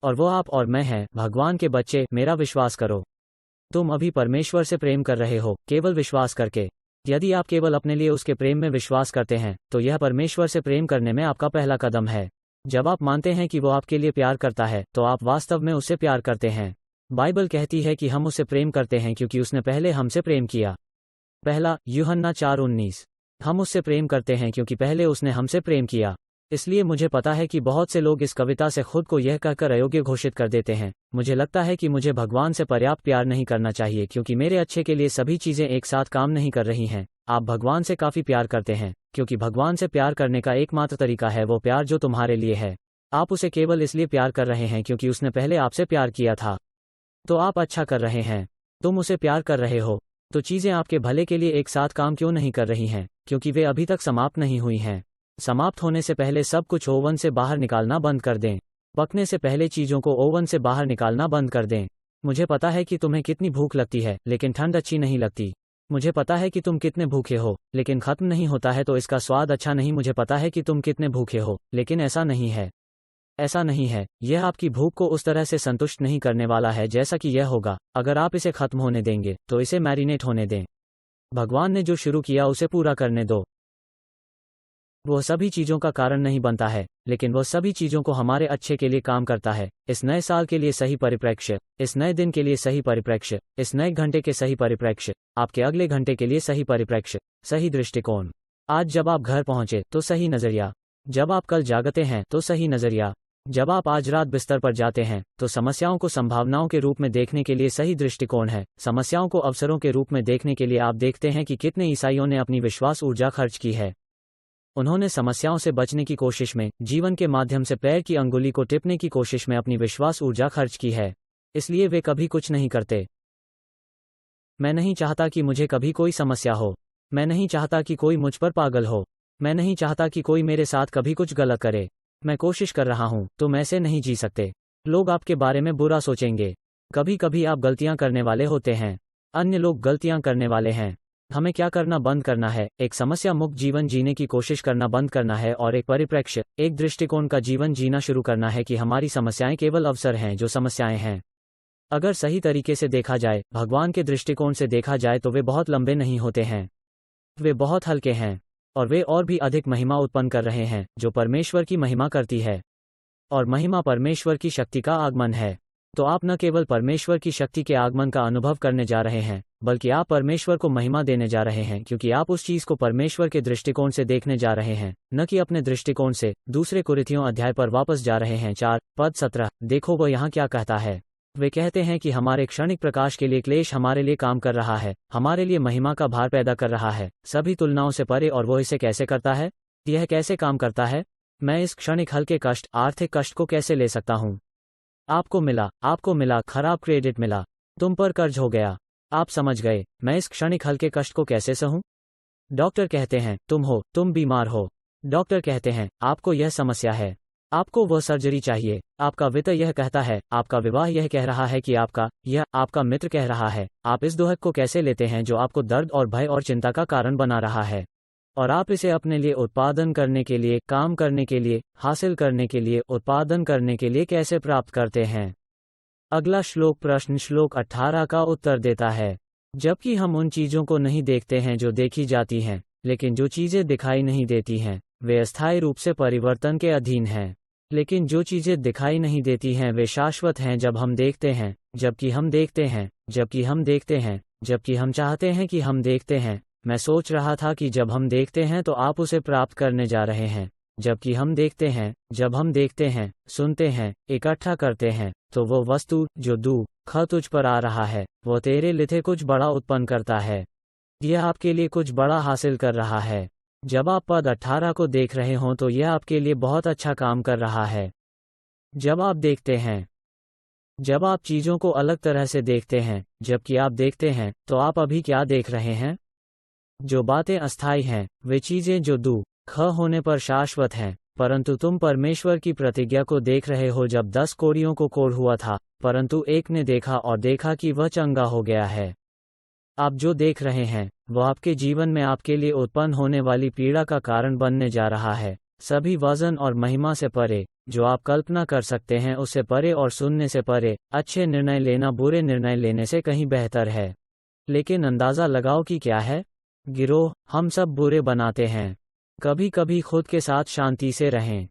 और वो आप और मैं हैं, भगवान के बच्चे। मेरा विश्वास करो, तुम अभी परमेश्वर से प्रेम कर रहे हो, केवल विश्वास करके। यदि आप केवल अपने लिए उसके प्रेम में विश्वास करते हैं तो यह परमेश्वर से प्रेम करने में आपका पहला कदम है। जब आप मानते हैं कि वो आपके लिए प्यार करता है तो आप वास्तव में उससे प्यार करते हैं। बाइबल कहती है कि हम उससे प्रेम करते हैं क्योंकि उसने पहले हमसे प्रेम किया। पहला यूहन्ना 4:19। हम उससे प्रेम करते हैं क्योंकि पहले उसने हमसे प्रेम किया। इसलिए मुझे पता है कि बहुत से लोग इस कविता से खुद को यह कहकर अयोग्य घोषित कर देते हैं, मुझे लगता है कि मुझे भगवान से पर्याप्त प्यार नहीं करना चाहिए क्योंकि मेरे अच्छे के लिए सभी चीज़ें एक साथ काम नहीं कर रही हैं। आप भगवान से काफ़ी प्यार करते हैं, क्योंकि भगवान से प्यार करने का एकमात्र तरीका है वो प्यार जो तुम्हारे लिए है। आप उसे केवल इसलिए प्यार कर रहे हैं क्योंकि उसने पहले आपसे प्यार किया था। तो आप अच्छा कर रहे हैं। तुम उसे प्यार कर रहे हो। तो चीज़ें आपके भले के लिए एक साथ काम क्यों नहीं कर रही हैं? क्योंकि वे अभी तक समाप्त नहीं हुई हैं। समाप्त होने से पहले सब कुछ ओवन से बाहर निकालना बंद कर दें। पकने से पहले चीज़ों को ओवन से बाहर निकालना बंद कर दें। मुझे पता है कि तुम्हें कितनी भूख लगती है, लेकिन ठंड अच्छी नहीं लगती। मुझे पता है कि तुम कितने भूखे हो, लेकिन खत्म नहीं होता है तो इसका स्वाद अच्छा नहीं। मुझे पता है कि तुम कितने भूखे हो, लेकिन ऐसा नहीं है। ऐसा नहीं है। यह आपकी भूख को उस तरह से संतुष्ट नहीं करने वाला है जैसा कि यह होगा अगर आप इसे खत्म होने देंगे। तो इसे मैरिनेट होने दें। भगवान ने जो शुरू किया उसे पूरा करने दो। वह सभी चीज़ों का कारण नहीं बनता है, लेकिन वह सभी चीज़ों को हमारे अच्छे के लिए काम करता है। इस नए साल के लिए सही परिप्रेक्ष्य, इस नए दिन के लिए सही परिप्रेक्ष्य, इस नए घंटे के सही परिप्रेक्ष्य, आपके अगले घंटे के लिए सही परिप्रेक्ष्य, सही दृष्टिकोण। आज जब आप घर पहुंचे तो सही नज़रिया, जब आप कल जागते हैं तो सही नज़रिया, जब आप आज रात बिस्तर पर जाते हैं तो समस्याओं को संभावनाओं के रूप में देखने के लिए सही दृष्टिकोण है। समस्याओं को अवसरों के रूप में देखने के लिए आप देखते हैं कि कितने ईसाइयों ने अपनी विश्वास ऊर्जा खर्च की है। उन्होंने समस्याओं से बचने की कोशिश में, जीवन के माध्यम से पैर की अंगुली को टिपने की कोशिश में अपनी विश्वास ऊर्जा खर्च की है। इसलिए वे कभी कुछ नहीं करते। मैं नहीं चाहता कि मुझे कभी कोई समस्या हो। मैं नहीं चाहता कि कोई मुझ पर पागल हो। मैं नहीं चाहता कि कोई मेरे साथ कभी कुछ गलत करे। मैं कोशिश कर रहा हूं, तुम ऐसे नहीं जी सकते। लोग आपके बारे में बुरा सोचेंगे। कभी कभी आप गलतियां करने वाले होते हैं। अन्य लोग गलतियां करने वाले हैं। हमें क्या करना बंद करना है? एक समस्या मुक्त जीवन जीने की कोशिश करना बंद करना है और एक परिप्रेक्ष्य, एक दृष्टिकोण का जीवन जीना शुरू करना है कि हमारी समस्याएं केवल अवसर हैं जो समस्याएं हैं। अगर सही तरीके से देखा जाए, भगवान के दृष्टिकोण से देखा जाए तो वे बहुत लंबे नहीं होते हैं। वे बहुत हल्के हैं और वे और भी अधिक महिमा उत्पन्न कर रहे हैं जो परमेश्वर की महिमा करती है। और महिमा परमेश्वर की शक्ति का आगमन है। तो आप न केवल परमेश्वर की शक्ति के आगमन का अनुभव करने जा रहे हैं, बल्कि आप परमेश्वर को महिमा देने जा रहे हैं, क्योंकि आप उस चीज को परमेश्वर के दृष्टिकोण से देखने जा रहे हैं, न कि अपने दृष्टिकोण से। दूसरे कुरिन्थियों अध्याय पर वापस जा रहे हैं 4:17। देखो वह यहाँ क्या कहता है। वे कहते हैं कि हमारे क्षणिक प्रकाश के लिए क्लेश हमारे लिए काम कर रहा है, हमारे लिए महिमा का भार पैदा कर रहा है, सभी तुलनाओं से परे। और वो इसे कैसे करता है? यह कैसे काम करता है? मैं इस क्षणिक हल्के कष्ट, आर्थिक कष्ट को कैसे ले सकता हूँ? आपको मिला खराब क्रेडिट मिला, तुम पर कर्ज हो गया, आप समझ गए। मैं इस क्षणिक हल्के कष्ट को कैसे सहूं? डॉक्टर कहते हैं तुम बीमार हो। डॉक्टर कहते हैं आपको यह समस्या है, आपको वह सर्जरी चाहिए। आपका वित्त यह कहता है, आपका विवाह यह कह रहा है कि आपका मित्र कह रहा है। आप इस दुहक को कैसे लेते हैं जो आपको दर्द और भय और चिंता का कारण बना रहा है, और आप इसे अपने लिए उत्पादन करने के लिए, काम करने के लिए, हासिल करने के लिए, उत्पादन करने के लिए कैसे प्राप्त करते हैं? अगला श्लोक प्रश्न श्लोक 18 का उत्तर देता है। जबकि हम उन चीजों को नहीं देखते हैं जो देखी जाती हैं, लेकिन जो चीजें दिखाई नहीं देती हैं वे अस्थायी रूप से परिवर्तन के अधीन हैं। लेकिन जो चीजें दिखाई नहीं देती हैं वे शाश्वत हैं जब हम देखते हैं, जबकि हम देखते हैं, जबकि हम देखते हैं, जबकि हम चाहते हैं कि हम देखते हैं। मैं सोच रहा था कि जब हम देखते हैं तो आप उसे प्राप्त करने जा रहे हैं। जबकि हम देखते हैं, जब हम देखते हैं, सुनते हैं, इकट्ठा करते हैं, तो वो वस्तु जो दुख तुझ पर आ रहा है वो तेरे लिए कुछ बड़ा उत्पन्न करता है। यह आपके लिए कुछ बड़ा हासिल कर रहा है। जब आप पद 18 को देख रहे हों तो यह आपके लिए बहुत अच्छा काम कर रहा है। जब आप देखते हैं, जब आप चीजों को अलग तरह से देखते हैं, जबकि आप देखते हैं, तो आप अभी क्या देख रहे हैं? जो बातें अस्थायी हैं वे चीजें जो दुख होने पर शाश्वत हैं। परंतु तुम परमेश्वर की प्रतिज्ञा को देख रहे हो। जब 10 कोढ़ियों को कोढ़ हुआ था, परंतु एक ने देखा और देखा कि वह चंगा हो गया है। आप जो देख रहे हैं वह आपके जीवन में आपके लिए उत्पन्न होने वाली पीड़ा का कारण बनने जा रहा है। सभी वजन और महिमा से परे जो आप कल्पना कर सकते हैं उससे परे, और सुनने से परे। अच्छे निर्णय लेना बुरे निर्णय लेने से कहीं बेहतर है। लेकिन अंदाजा लगाओ कि क्या है? गिरोह, हम सब बुरे बनाते हैं। कभी कभी खुद के साथ शांति से रहें।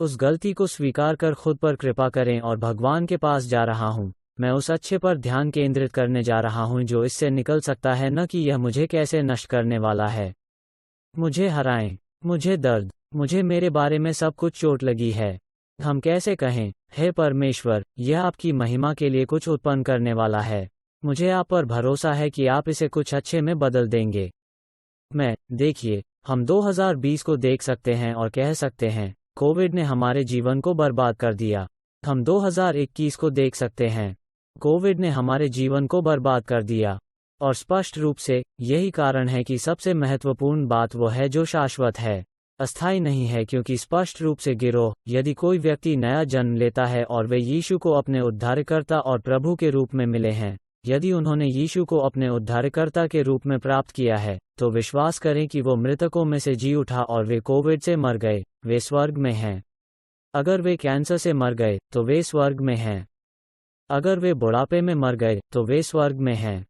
उस गलती को स्वीकार कर खुद पर कृपा करें और भगवान के पास जा रहा हूँ। मैं उस अच्छे पर ध्यान केंद्रित करने जा रहा हूँ जो इससे निकल सकता है, न कि यह मुझे कैसे नष्ट करने वाला है। मुझे हराएं, मुझे दर्द, मुझे मेरे बारे में सब कुछ चोट लगी है। हम कैसे कहें, हे परमेश्वर, यह आपकी महिमा के लिए कुछ उत्पन्न करने वाला है। मुझे आप पर भरोसा है कि आप इसे कुछ अच्छे में बदल देंगे। देखिए, हम 2020 को देख सकते हैं और कह सकते हैं, कोविड ने हमारे जीवन को बर्बाद कर दिया। हम 2021 को देख सकते हैं, कोविड ने हमारे जीवन को बर्बाद कर दिया। और स्पष्ट रूप से यही कारण है कि सबसे महत्वपूर्ण बात वो है जो शाश्वत है, अस्थायी नहीं है। क्योंकि स्पष्ट रूप से गिरोह, यदि कोई व्यक्ति नया जन्म लेता है और वे यीशु को अपने उद्धारकर्ता और प्रभु के रूप में मिले हैं, यदि उन्होंने यीशु को अपने उद्धारकर्ता के रूप में प्राप्त किया है, तो विश्वास करें कि वो मृतकों में से जी उठा और वे कोविड से मर गए, वे स्वर्ग में हैं। अगर वे कैंसर से मर गए तो वे स्वर्ग में हैं। अगर वे बुढ़ापे में मर गए तो वे स्वर्ग में हैं।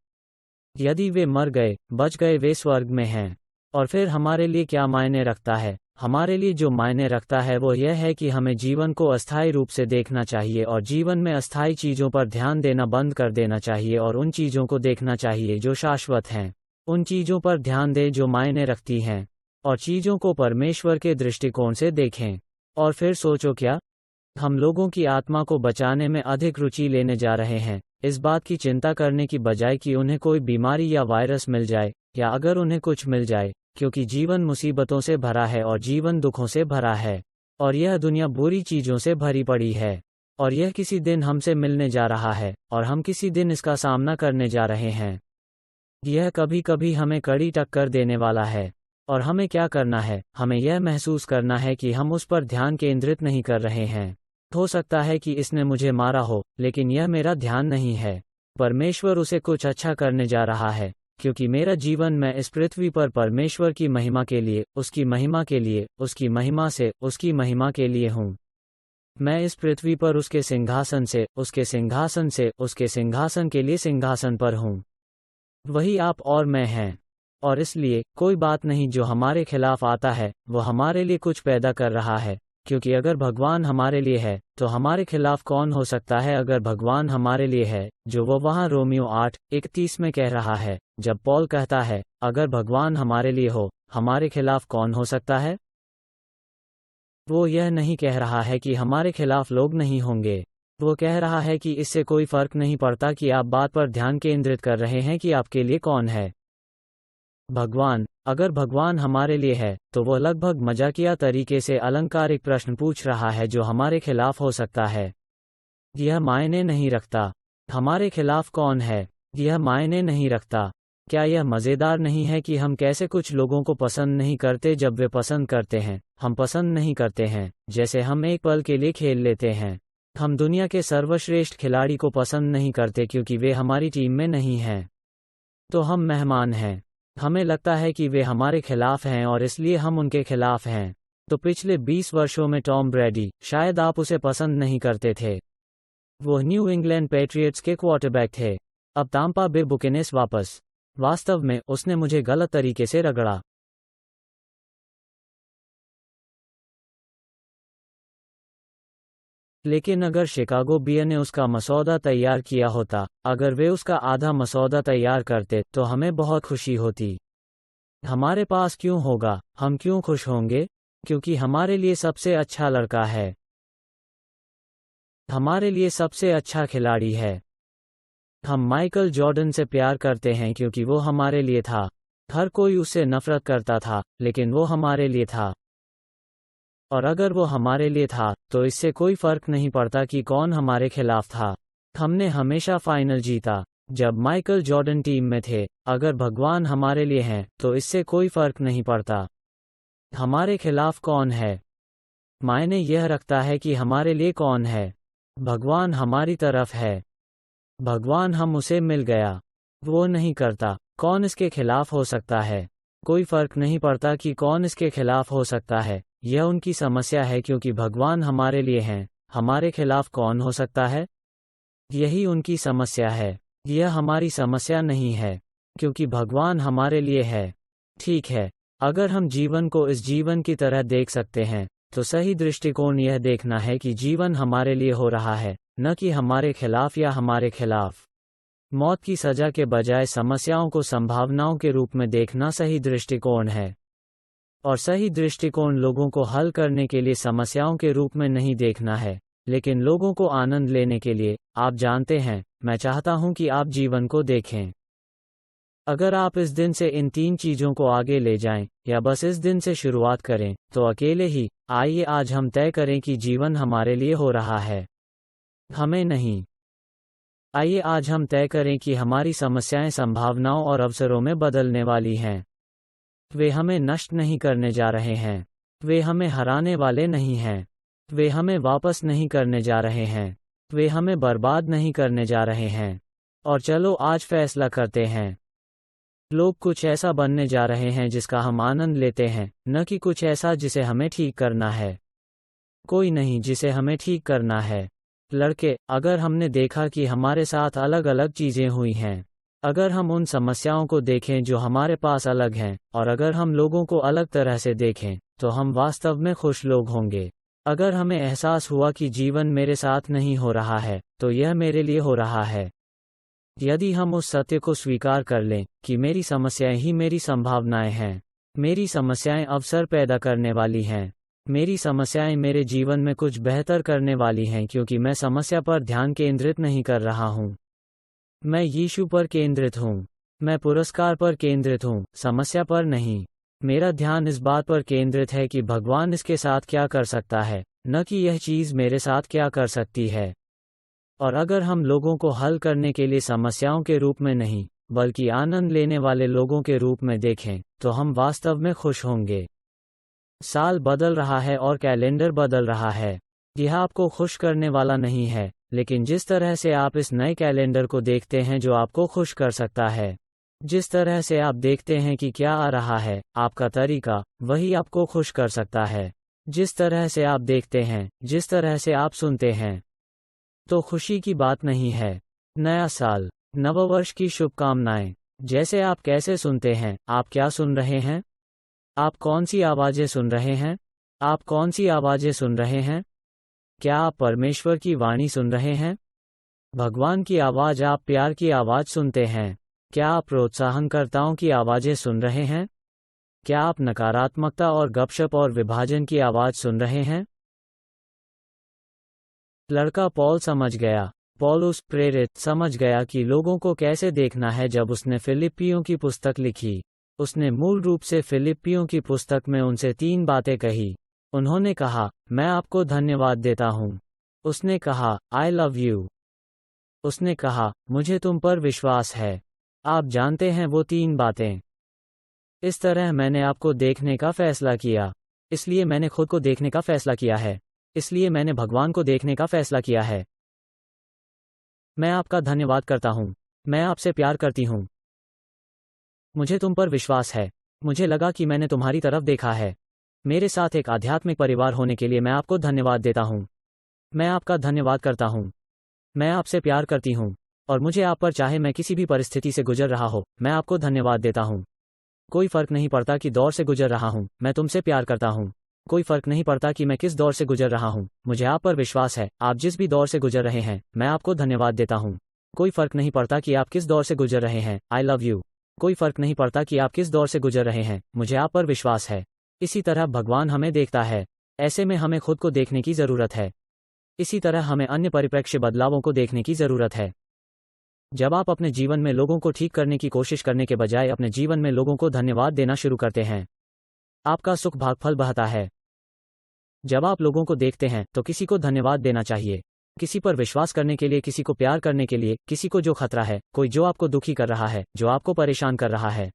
यदि वे मर गए, बच गए, वे स्वर्ग में हैं। और फिर हमारे लिए क्या मायने रखता है? हमारे लिए जो मायने रखता है वो यह है कि हमें जीवन को अस्थायी रूप से देखना चाहिए और जीवन में अस्थायी चीज़ों पर ध्यान देना बंद कर देना चाहिए और उन चीज़ों को देखना चाहिए जो शाश्वत हैं। उन चीज़ों पर ध्यान दें जो मायने रखती हैं, और चीज़ों को परमेश्वर के दृष्टिकोण से देखें। और फिर सोचो, क्या हम लोगों की आत्मा को बचाने में अधिक रुचि लेने जा रहे हैं, इस बात की चिंता करने की बजाय कि उन्हें कोई बीमारी या वायरस मिल जाए, या अगर उन्हें कुछ मिल जाए? क्योंकि जीवन मुसीबतों से भरा है और जीवन दुखों से भरा है, और यह दुनिया बुरी चीज़ों से भरी पड़ी है, और यह किसी दिन हमसे मिलने जा रहा है, और हम किसी दिन इसका सामना करने जा रहे हैं। यह कभी कभी हमें कड़ी टक्कर देने वाला है, और हमें क्या करना है? हमें यह महसूस करना है कि हम उस पर ध्यान केंद्रित नहीं कर रहे हैं। हो सकता है कि इसने मुझे मारा हो, लेकिन यह मेरा ध्यान नहीं है। परमेश्वर उसे कुछ अच्छा करने जा रहा है, क्योंकि मेरा जीवन मैं इस पृथ्वी पर परमेश्वर की महिमा के लिए, उसकी महिमा के लिए, उसकी महिमा से, उसकी महिमा के लिए हूँ। मैं इस पृथ्वी पर उसके सिंहासन से, उसके सिंहासन से, उसके सिंहासन के लिए सिंहासन पर हूँ। वही आप और मैं हैं। और इसलिए कोई बात नहीं जो हमारे खिलाफ आता है वो हमारे लिए कुछ पैदा कर रहा है, क्योंकि अगर भगवान हमारे लिए है तो हमारे खिलाफ कौन हो सकता है। अगर भगवान हमारे लिए है, जो वो वहाँ रोमियो 8:31 में कह रहा है, जब पॉल कहता है अगर भगवान हमारे लिए हो, हमारे खिलाफ कौन हो सकता है। वो यह नहीं कह रहा है कि हमारे खिलाफ लोग नहीं होंगे, वो कह रहा है कि इससे कोई फर्क नहीं पड़ता कि आप बात पर ध्यान केंद्रित कर रहे हैं कि आपके लिए कौन है भगवान। अगर भगवान हमारे लिए है तो वो लगभग मजाकिया तरीके से अलंकारिक प्रश्न पूछ रहा है जो हमारे खिलाफ हो सकता है। यह मायने नहीं रखता हमारे खिलाफ कौन है, यह मायने नहीं रखता। क्या यह मज़ेदार नहीं है कि हम कैसे कुछ लोगों को पसंद नहीं करते जब वे पसंद करते हैं, हम पसंद नहीं करते हैं, जैसे हम एक पल के लिए खेल लेते हैं। हम दुनिया के सर्वश्रेष्ठ खिलाड़ी को पसंद नहीं करते क्योंकि वे हमारी टीम में नहीं हैं, तो हम मेहमान हैं। हमें लगता है कि वे हमारे खिलाफ हैं और इसलिए हम उनके खिलाफ हैं। तो पिछले 20 वर्षों में टॉम ब्रैडी, शायद आप उसे पसंद नहीं करते थे, वो न्यू इंग्लैंड पेट्रियट्स के क्वार्टरबैक थे। अब तांपा बे बुकेनेस वापस। वास्तव में उसने मुझे गलत तरीके से रगड़ा। लेकिन अगर शिकागो बियर ने उसका मसौदा तैयार किया होता, अगर वे उसका आधा मसौदा तैयार करते तो हमें बहुत खुशी होती। हमारे पास क्यों होगा, हम क्यों खुश होंगे? क्योंकि हमारे लिए सबसे अच्छा लड़का है, हमारे लिए सबसे अच्छा खिलाड़ी है। हम माइकल जॉर्डन से प्यार करते हैं क्योंकि वो हमारे लिए था। हर कोई उससे नफरत करता था, लेकिन वो हमारे लिए था। और अगर वो हमारे लिए था तो इससे कोई फर्क नहीं पड़ता कि कौन हमारे खिलाफ था। हमने हमेशा फाइनल जीता जब माइकल जॉर्डन टीम में थे। अगर भगवान हमारे लिए हैं तो इससे कोई फर्क नहीं पड़ता हमारे खिलाफ कौन है। मायने यह रखता है कि हमारे लिए कौन है। भगवान हमारी तरफ है, भगवान हम उसे मिल गया। वो नहीं करता कौन इसके खिलाफ हो सकता है। कोई फर्क नहीं पड़ता कि कौन इसके खिलाफ हो सकता है, यह उनकी समस्या है क्योंकि भगवान हमारे लिए हैं, हमारे खिलाफ कौन हो सकता है। यही उनकी समस्या है, यह हमारी समस्या नहीं है, क्योंकि भगवान हमारे लिए है। ठीक है, अगर हम जीवन को इस जीवन की तरह देख सकते हैं तो सही दृष्टिकोण यह देखना है कि जीवन हमारे लिए हो रहा है, न कि हमारे खिलाफ या हमारे खिलाफ। मौत की सजा के बजाय समस्याओं को संभावनाओं के रूप में देखना सही दृष्टिकोण है। और सही दृष्टिकोण लोगों को हल करने के लिए समस्याओं के रूप में नहीं देखना है, लेकिन लोगों को आनंद लेने के लिए। आप जानते हैं, मैं चाहता हूं कि आप जीवन को देखें। अगर आप इस दिन से इन 3 चीजों को आगे ले जाएं, या बस इस दिन से शुरुआत करें, तो अकेले ही आइए आज हम तय करें कि जीवन हमारे लिए हो रहा है, हमें नहीं। आइए आज हम तय करें कि हमारी समस्याएं संभावनाओं और अवसरों में बदलने वाली हैं। वे हमें नष्ट नहीं करने जा रहे हैं, वे हमें हराने वाले नहीं हैं, वे हमें वापस नहीं करने जा रहे हैं, वे हमें बर्बाद नहीं करने जा रहे हैं। और चलो आज फैसला करते हैं। लोग कुछ ऐसा बनने जा रहे हैं जिसका हम आनंद लेते हैं, न कि कुछ ऐसा जिसे हमें ठीक करना है। कोई नहीं जिसे हमें ठीक करना है। लड़के, अगर हमने देखा कि हमारे साथ अलग अलग चीजें हुई हैं, अगर हम उन समस्याओं को देखें जो हमारे पास अलग हैं, और अगर हम लोगों को अलग तरह से देखें, तो हम वास्तव में खुश लोग होंगे। अगर हमें एहसास हुआ कि जीवन मेरे साथ नहीं हो रहा है, तो यह मेरे लिए हो रहा है। यदि हम उस सत्य को स्वीकार कर लें कि मेरी समस्याएं ही मेरी संभावनाएं हैं, मेरी समस्याएं अवसर पैदा करने वाली हैं, मेरी समस्याएं मेरे जीवन में कुछ बेहतर करने वाली हैं, क्योंकि मैं समस्या पर ध्यान केंद्रित नहीं कर रहा हूं। मैं यीशु पर केंद्रित हूं, मैं पुरस्कार पर केंद्रित हूं, समस्या पर नहीं। मेरा ध्यान इस बात पर केंद्रित है कि भगवान इसके साथ क्या कर सकता है, न कि यह चीज़ मेरे साथ क्या कर सकती है। और अगर हम लोगों को हल करने के लिए समस्याओं के रूप में नहीं, बल्कि आनंद लेने वाले लोगों के रूप में देखें, तो हम वास्तव में खुश होंगे। साल बदल रहा है और कैलेंडर बदल रहा है। यह आपको खुश करने वाला नहीं है, लेकिन जिस तरह से आप इस नए कैलेंडर को देखते हैं जो आपको खुश कर सकता है, जिस तरह से आप देखते हैं कि क्या आ रहा है, आपका तरीका, वही आपको खुश कर सकता है। जिस तरह से आप देखते हैं, जिस तरह से आप सुनते हैं, तो खुशी की बात नहीं है। नया साल, नववर्ष की शुभकामनाएं। जैसे आप कैसे सुनते हैं, आप क्या सुन रहे हैं? आप कौन सी आवाज़ें सुन रहे हैं? आप कौन सी आवाज़ें सुन रहे हैं? क्या आप परमेश्वर की वाणी सुन रहे हैं? भगवान की आवाज़। आप प्यार की आवाज़ सुनते हैं? क्या आप प्रोत्साहनकर्ताओं की आवाज़ें सुन रहे हैं? क्या आप नकारात्मकता और गपशप और विभाजन की आवाज़ सुन रहे हैं? लड़का पॉल समझ गया। पौलुस प्रेरित समझ गया कि लोगों को कैसे देखना है जब उसने फिलिप्पियों की पुस्तक लिखी। उसने मूल रूप से फिलिप्पियों की पुस्तक में उनसे 3 बातें कही। उन्होंने कहा, मैं आपको धन्यवाद देता हूँ। उसने कहा, आई लव यू। उसने कहा, मुझे तुम पर विश्वास है। आप जानते हैं वो 3 बातें। इस तरह मैंने आपको देखने का फैसला किया। इसलिए मैंने खुद को देखने का फैसला किया है। इसलिए मैंने भगवान को देखने का फैसला किया है। मैं आपका धन्यवाद करता हूँ। मैं आपसे प्यार करती हूँ। मुझे तुम पर विश्वास है। मुझे लगा कि मैंने तुम्हारी तरफ देखा है। मेरे साथ एक आध्यात्मिक परिवार होने के लिए मैं आपको धन्यवाद देता हूँ। मैं आपका धन्यवाद करता हूँ। मैं आपसे प्यार करती हूँ। और मुझे आप पर, चाहे मैं किसी भी परिस्थिति से गुजर रहा हो, मैं आपको धन्यवाद देता हूँ। कोई फर्क नहीं पड़ता कि दौर से गुजर रहा हूँ, मैं तुमसे प्यार करता हूँ। कोई फर्क नहीं पड़ता कि मैं किस दौर से गुजर रहा हूँ, मुझे आप पर विश्वास है। आप जिस भी दौर से गुजर रहे हैं, मैं आपको धन्यवाद देता हूँ। कोई फर्क नहीं पड़ता कि आप किस दौर से गुजर रहे हैं, आई लव यू। कोई फर्क नहीं पड़ता कि आप किस दौर से गुजर रहे हैं, मुझे आप पर विश्वास है। इसी तरह भगवान हमें देखता है। ऐसे में हमें खुद को देखने की ज़रूरत है। इसी तरह हमें अन्य परिप्रेक्ष्य बदलावों को देखने की ज़रूरत है। जब आप अपने जीवन में लोगों को ठीक करने की कोशिश करने के बजाय अपने जीवन में लोगों को धन्यवाद देना शुरू करते हैं, आपका सुख भागफल बहता है। जब आप लोगों को देखते हैं तो किसी को धन्यवाद देना चाहिए। किसी पर विश्वास करने के लिए, किसी को प्यार करने के लिए, किसी को जो खतरा है, कोई जो आपको दुखी कर रहा है, जो आपको परेशान कर रहा है।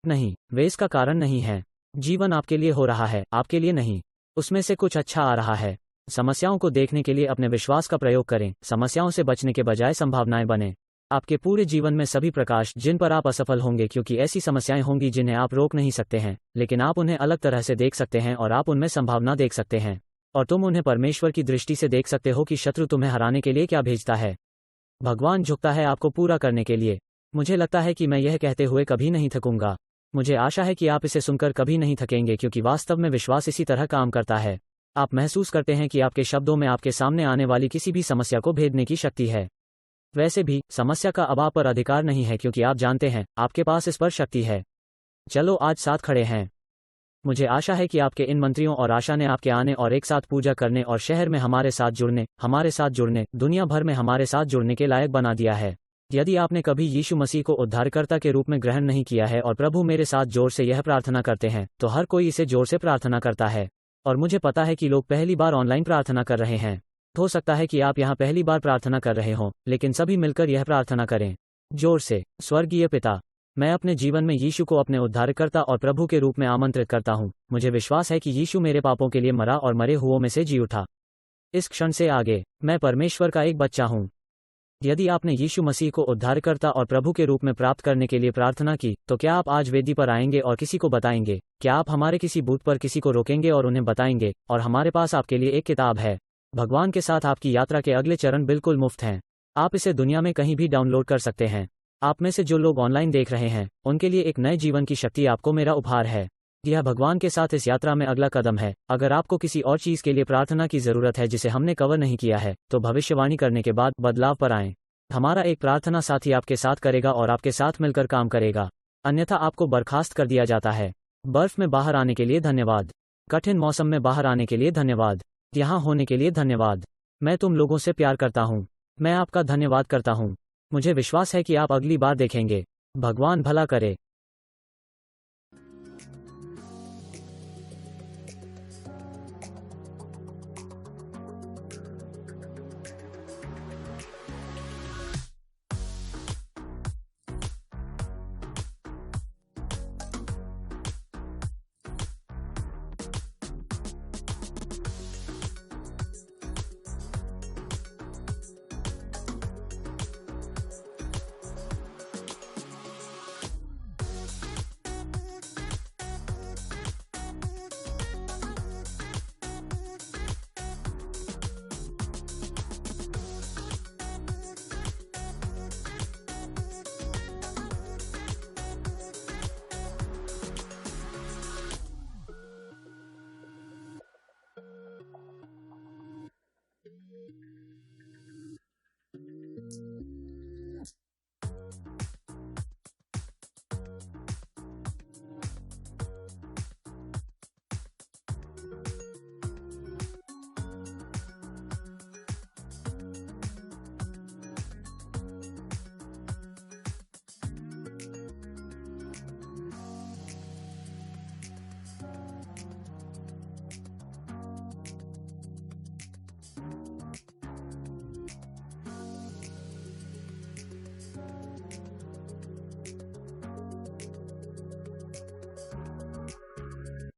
नहीं, वे इसका कारण नहीं है। जीवन आपके लिए हो रहा है, आपके लिए नहीं। उसमें से कुछ अच्छा आ रहा है। समस्याओं को देखने के लिए अपने विश्वास का प्रयोग करें। समस्याओं से बचने के बजाय संभावनाएं बने। आपके पूरे जीवन में सभी प्रकाश जिन पर आप असफल होंगे, क्योंकि ऐसी समस्याएं होंगी जिन्हें आप रोक नहीं सकते हैं, लेकिन आप उन्हें अलग तरह से देख सकते हैं और आप उनमें संभावना देख सकते हैं। और तुम उन्हें परमेश्वर की दृष्टि से देख सकते हो कि शत्रु तुम्हें हराने के लिए क्या भेजता है। भगवान झुकता है आपको पूरा करने के लिए। मुझे लगता है कि मैं यह कहते हुए कभी नहीं थकूंगा। मुझे आशा है कि आप इसे सुनकर कभी नहीं थकेंगे, क्योंकि वास्तव में विश्वास इसी तरह काम करता है। आप महसूस करते हैं कि आपके शब्दों में आपके सामने आने वाली किसी भी समस्या को भेदने की शक्ति है। वैसे भी समस्या का अब आप पर अधिकार नहीं है, क्योंकि आप जानते हैं आपके पास इस पर शक्ति है। चलो आज साथ खड़े हैं। मुझे आशा है कि आपके इन मंत्रियों और आशा ने आपके आने और एक साथ पूजा करने और शहर में हमारे साथ जुड़ने, दुनिया भर में हमारे साथ जुड़ने के लायक बना दिया है। यदि आपने कभी यीशु मसीह को उद्धारकर्ता के रूप में ग्रहण नहीं किया है और प्रभु मेरे साथ जोर से यह प्रार्थना करते हैं, तो हर कोई इसे जोर से प्रार्थना करता है। और मुझे पता है कि लोग पहली बार ऑनलाइन प्रार्थना कर रहे हैं। हो सकता है कि आप यहाँ पहली बार प्रार्थना कर रहे हों, लेकिन सभी मिलकर यह प्रार्थना करें जोर से। स्वर्गीय पिता, मैं अपने जीवन में यीशु को अपने उद्धारकर्ता और प्रभु के रूप में आमंत्रित करता हूँ। मुझे विश्वास है कि यीशु मेरे पापों के लिए मरा और मरे हुओं में से जी उठा। इस क्षण से आगे मैं परमेश्वर का एक बच्चा हूँ। यदि आपने यीशु मसीह को उद्धारकर्ता और प्रभु के रूप में प्राप्त करने के लिए प्रार्थना की, तो क्या आप आज वेदी पर आएंगे और किसी को बताएंगे? क्या आप हमारे किसी बूथ पर किसी को रोकेंगे और उन्हें बताएंगे? और हमारे पास आपके लिए एक किताब है। भगवान के साथ आपकी यात्रा के अगले चरण बिल्कुल मुफ्त हैं। आप इसे दुनिया में कहीं भी डाउनलोड कर सकते हैं। आप में से जो लोग ऑनलाइन देख रहे हैं, उनके लिए एक नए जीवन की शक्ति आपको मेरा उपहार है। यह भगवान के साथ इस यात्रा में अगला कदम है। अगर आपको किसी और चीज़ के लिए प्रार्थना की ज़रूरत है जिसे हमने कवर नहीं किया है, तो भविष्यवाणी करने के बाद बदलाव पर आएं। हमारा एक प्रार्थना साथी आपके साथ करेगा और आपके साथ मिलकर काम करेगा। अन्यथा आपको बर्खास्त कर दिया जाता है। बर्फ में बाहर आने के लिए धन्यवाद। कठिन मौसम में बाहर आने के लिए धन्यवाद। यहाँ होने के लिए धन्यवाद। मैं तुम लोगों से प्यार करता हूँ। मैं आपका धन्यवाद करता हूँ। मुझे विश्वास है कि आप अगली बार देखेंगे। भगवान भला करे।